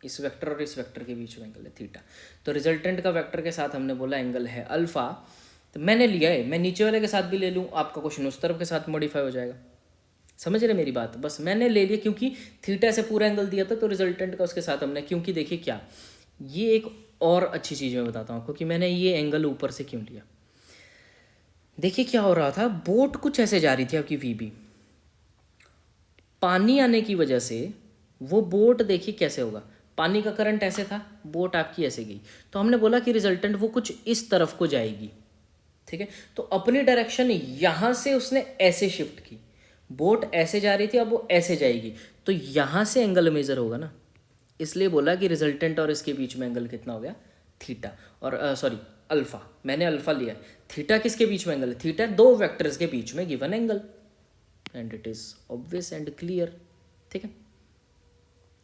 इस वेक्टर और इस वेक्टर के बीच में एंगल है थीटा। तो रिजल्टेंट का वेक्टर के साथ हमने बोला एंगल है अल्फा, तो मैंने लिया है, मैं नीचे वाले के साथ भी ले लूँ, आपका क्वेश्चन उस तरफ के साथ मॉडिफाई हो जाएगा, समझ रहे मेरी बात। बस मैंने ले लिया क्योंकि थीटा से पूरा एंगल दिया था, तो रिजल्टेंट का उसके साथ हमने, क्योंकि देखिए क्या, ये एक और अच्छी चीज़ मैं बताता हूँ आपको कि मैंने ये एंगल ऊपर से क्यों लिया। देखिए क्या हो रहा था, बोट कुछ ऐसे जा रही थी आपकी वीबी, पानी आने की वजह से वो बोट देखिए कैसे होगा, पानी का करंट ऐसे था, बोट आपकी ऐसे गई, तो हमने बोला कि रिजल्टेंट वो कुछ इस तरफ को जाएगी, ठीक है। तो अपनी डायरेक्शन यहाँ से उसने ऐसे शिफ्ट की, बोट ऐसे जा रही थी, अब वो ऐसे जाएगी, तो यहाँ से एंगल मेजर होगा ना, इसलिए बोला कि रिजल्टेंट और इसके बीच में एंगल कितना हो गया, थीटा। और सॉरी अल्फा, मैंने अल्फा लिया। थीटा किसके बीच में एंगल है, थीटा दो वेक्टर्स के बीच में given angle, and it is obvious and clear. ठीक है,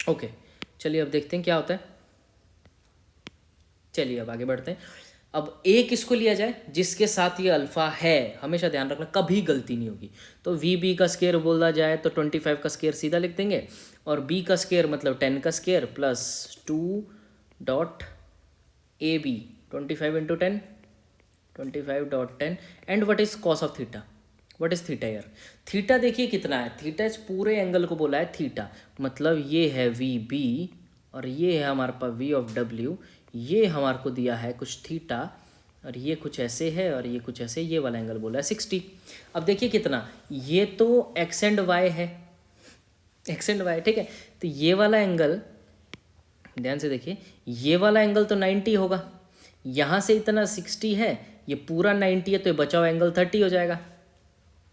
ओके, चलिए अब देखते हैं क्या होता है। चलिए अब आगे बढ़ते हैं। अब ए किसको लिया जाए, जिसके साथ ये अल्फा है, हमेशा ध्यान रखना कभी गलती नहीं होगी। तो वी बी का स्केयर बोला जाए तो 25 का स्केयर सीधा लिख देंगे, और बी का स्केयर मतलब 10 का square plus 2.ab 25 into 10, 25.10, and what is cos of theta, what is theta यार। थीटा देखिए कितना है, थीटा इस पूरे एंगल को बोला है थीटा, मतलब ये है वी बी और ये है हमारे पास वी ऑफ डब्ल्यू, ये हमारे को दिया है कुछ थीटा, और ये कुछ ऐसे है और ये कुछ ऐसे, ये वाला एंगल बोला है 60। अब देखिए कितना, ये तो एक्स एंड वाई है, एक्स एंड वाई, ठीक है। तो ये वाला एंगल ध्यान से देखिए, ये वाला एंगल तो 90 होगा, यहाँ से इतना 60 है, ये पूरा 90 है, तो ये बचा हुआ एंगल 30 हो जाएगा।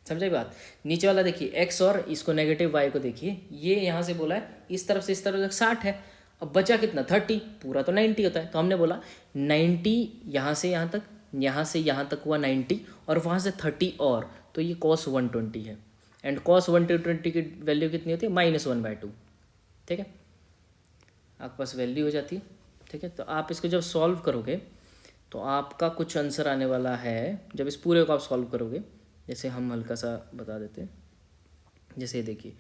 समझे बात। नीचे वाला देखिए एक्स और इसको नेगेटिव वाई को देखिए, ये यहाँ से बोला है इस तरफ से इस तरफ तक 60 है, अब बचा कितना 30, पूरा तो 90 होता है, तो हमने बोला 90 यहाँ से यहाँ तक, यहाँ से यहाँ तक हुआ 90, और वहाँ से 30 और, तो ये cos 120 है, एंड cos 120 की वैल्यू कितनी होती है, -1/2। ठीक है, आपके पास वैल्यू हो जाती है। ठीक है, तो आप इसको जब सॉल्व करोगे तो आपका कुछ आंसर आने वाला है, जब इस पूरे को आप सॉल्व करोगे, जैसे हम हल्का सा बता देते हैं, जैसे देखिए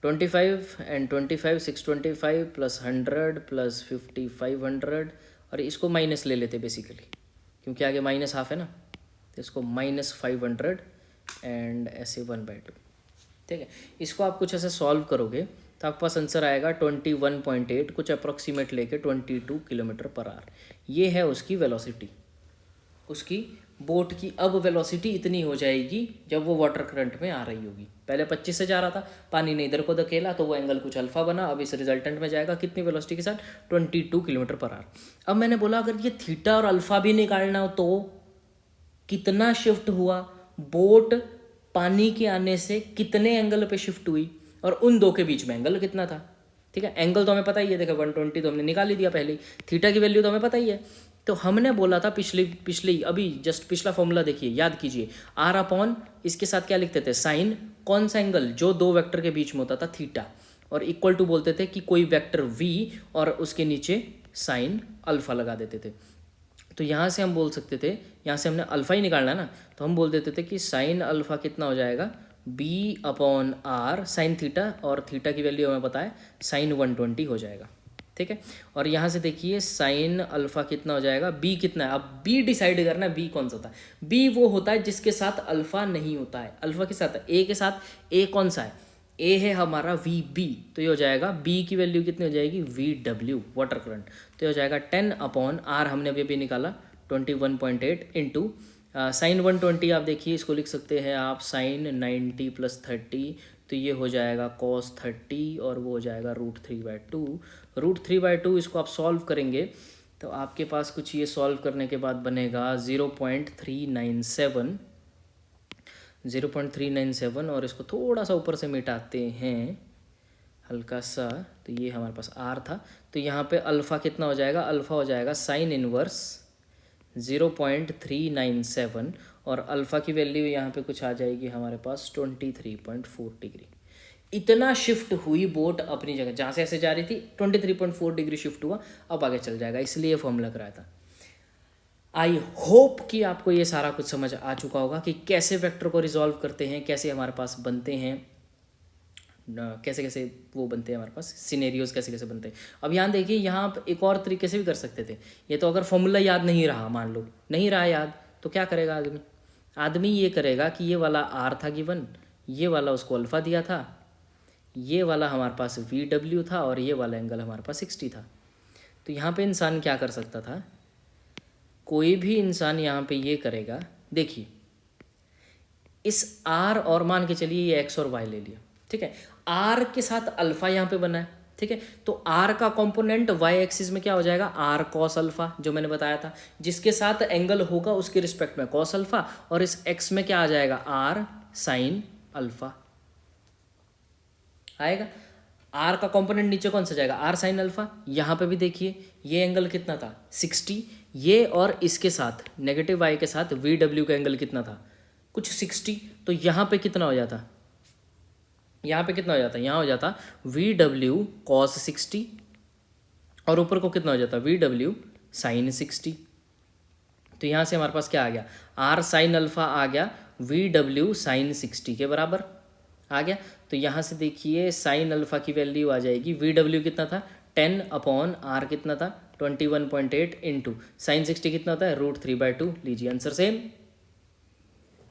25 एंड 25 625 प्लस 100 प्लस 50 500, और इसको माइनस ले लेते बेसिकली, क्योंकि आगे -½ है ना, तो इसको -500 एंड ऐसे 1/2। ठीक है, इसको आप कुछ ऐसे सॉल्व करोगे तो आपके पास आंसर आएगा 21.8, कुछ अप्रॉक्सीमेट लेके 22 km/h। ये है उसकी वेलोसिटी, उसकी बोट की अब वेलोसिटी इतनी हो जाएगी जब वो वाटर करंट में आ रही होगी। पहले 25 से जा रहा था, पानी ने इधर को धकेला तो वो एंगल कुछ अल्फा बना, अब इस रिजल्टेंट में जाएगा कितनी वेलोसिटी के साथ, 22 km/h। अब मैंने बोला अगर ये थीटा और अल्फा भी निकालना हो तो कितना शिफ्ट हुआ, बोट पानी के आने से कितने एंगल पे शिफ्ट हुई, और उन दो के बीच में एंगल कितना था। ठीक है, एंगल तो हमें पता ही है, देखो 120 तो हमने निकाल ही दिया पहले ही, थीटा की वैल्यू तो हमें पता ही है। तो हमने बोला था पिछली अभी जस्ट पिछला फॉर्मूला देखिए, याद कीजिए, आर अपॉन इसके साथ क्या लिखते थे, साइन कौन सा एंगल, जो दो वेक्टर के बीच में होता था, थीटा, और इक्वल टू बोलते थे कि कोई वेक्टर वी और उसके नीचे साइन अल्फा लगा देते थे। तो यहाँ से हम बोल सकते थे, यहाँ से हमने अल्फा ही निकालना है ना, तो हम बोल देते थे कि साइन अल्फा कितना हो जाएगा, B upon R sine theta, और थीटा की वैल्यू हमें पता है साइन 120 हो जाएगा। ठीक है, और यहाँ से देखिए साइन अल्फा कितना हो जाएगा, बी कितना है, अब बी डिसाइड करना है, बी कौन सा होता है, बी वो होता है जिसके साथ अल्फा नहीं होता है। अल्फा के साथ ए के साथ, ए कौन सा है, ए है हमारा वी बी, तो ये हो जाएगा बी की वैल्यू कितनी हो जाएगी, वी डब्ल्यू वाटर करंट, तो ये हो जाएगा 10 अपॉन आर, हमने अभी निकाला 21.8 इंटू साइन 120, आप देखिए इसको लिख सकते हैं आप साइन 90 + 30, तो ये हो जाएगा cos 30, और वो हो जाएगा √3/2। √3/2 इसको आप सॉल्व करेंगे तो आपके पास कुछ ये सॉल्व करने के बाद बनेगा 0.397, और इसको थोड़ा सा ऊपर से मिटाते हैं हल्का सा, तो ये हमारे पास आर था, तो यहाँ पे अल्फ़ा कितना हो जाएगा, अल्फ़ा हो जाएगा साइन इनवर्स 0.397, और अल्फ़ा की वैल्यू यहाँ पे कुछ आ जाएगी हमारे पास 23.4 डिग्री। इतना शिफ्ट हुई बोट अपनी जगह, जहाँ से ऐसे जा रही थी 23.4 डिग्री शिफ्ट हुआ, अब आगे चल जाएगा, इसलिए फॉर्मूला कराया था। आई होप कि आपको ये सारा कुछ समझ आ चुका होगा कि कैसे वेक्टर को रिजॉल्व करते हैं, कैसे हमारे पास बनते हैं, कैसे कैसे वो बनते हैं, हमारे पास सिनेरियोज कैसे कैसे बनते हैं। अब यहाँ देखिए, यहाँ आप एक और तरीके से भी कर सकते थे। ये तो अगर फॉर्मूला याद नहीं रहा, मान लो नहीं रहा याद, तो क्या करेगा आदमी ये करेगा कि ये वाला आर था गिवन, ये वाला उसको अल्फ़ा दिया था, ये वाला हमारे पास वी डब्ल्यू था, और ये वाला एंगल हमारे पास 60 था। तो यहाँ पे इंसान क्या कर सकता था, कोई भी इंसान यहाँ पे ये करेगा, देखिए इस आर, और मान के चलिए ये एक्स और वाई ले लिया, ठीक है, आर के साथ अल्फ़ा यहाँ पे बना है, ठीक है। तो आर का कंपोनेंट वाई एक्सिस में क्या हो जाएगा, आर कॉस अल्फा, जो मैंने बताया था, जिसके साथ एंगल होगा उसके रिस्पेक्ट में कॉस अल्फा, और इस एक्स में क्या आ जाएगा, आर साइन अल्फा आएगा। आर का कंपोनेंट नीचे कौन सा जाएगा, आर साइन अल्फा। यहाँ पे भी देखिए ये एंगल कितना था 60, ये और इसके साथ नेगेटिव वाई के साथ वी डब्ल्यू का एंगल कितना था, कुछ 60। तो यहाँ पे कितना हो जाता, यहाँ पे कितना हो जाता, यहाँ हो जाता वी डब्ल्यू कॉस 60, और ऊपर को कितना हो जाता, वी डब्ल्यू साइन 60। तो यहाँ से हमारे पास क्या आ गया, आर साइन अल्फा आ गया वी डब्ल्यू साइन 60 के बराबर आ गया। तो यहाँ से देखिए साइन अल्फा की वैल्यू आ जाएगी, वी डब्ल्यू कितना था 10 अपॉन आर कितना था 21.8 इंटू साइन 60 कितना होता है √3/2। लीजिए आंसर सेम।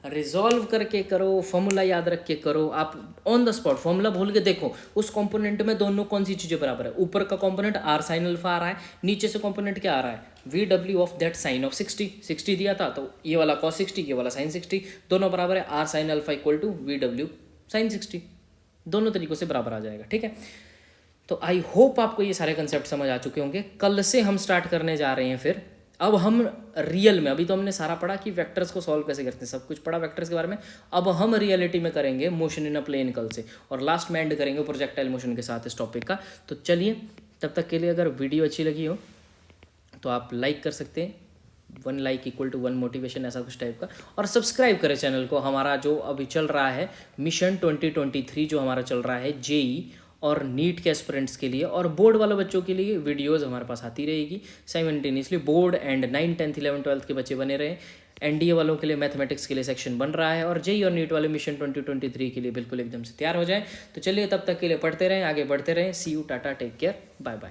रिजॉल्व करके करो, फॉर्मूला याद रख के करो, आप ऑन द स्पॉट फॉर्मूला भूल के देखो उस कंपोनेंट में दोनों कौन सी चीज़ें बराबर है। ऊपर का कंपोनेंट आर साइन अल्फा आ रहा है, नीचे से कंपोनेंट क्या आ रहा है, V W of that sine of 60 दिया था, तो ये वाला कॉस 60, ये वाला साइन 60, दोनों बराबर है, R sine alpha equal to V W sine 60, दोनों तरीकों से बराबर आ जाएगा। ठीक है, तो आई होप आपको ये सारे कंसेप्ट समझ आ चुके होंगे। कल से हम स्टार्ट करने जा रहे हैं फिर, अब हम रियल में, अभी तो हमने सारा पढ़ा कि वेक्टर्स को सॉल्व कैसे करते हैं, सब कुछ पढ़ा वेक्टर्स के बारे में, अब हम रियलिटी में करेंगे मोशन इन अ प्लेन कल से, और लास्ट में एंड करेंगे प्रोजेक्टाइल मोशन के साथ इस टॉपिक का। तो चलिए, तब तक के लिए अगर वीडियो अच्छी लगी हो तो आप लाइक कर सकते हैं, 1 लाइक इक्वल टू 1 मोटिवेशन, ऐसा कुछ टाइप का, और सब्सक्राइब करें चैनल को। हमारा जो अभी चल रहा है मिशन 2023 जो हमारा चल रहा है जेई और नीट के एस्पिरेंट्स के लिए और बोर्ड वाले बच्चों के लिए वीडियोस हमारे पास आती रहेगी साइमल्टेनियसली। बोर्ड एंड 9, 10, 11, 12 के बच्चे बने रहे। एनडीए वालों के लिए मैथमेटिक्स के लिए सेक्शन बन रहा है, और जेई और नीट वाले मिशन 2023 के लिए बिल्कुल एकदम से तैयार हो जाए। तो चलिए, तब तक के लिए पढ़ते रहें, आगे बढ़ते रहें। See you, tata, take care, bye bye.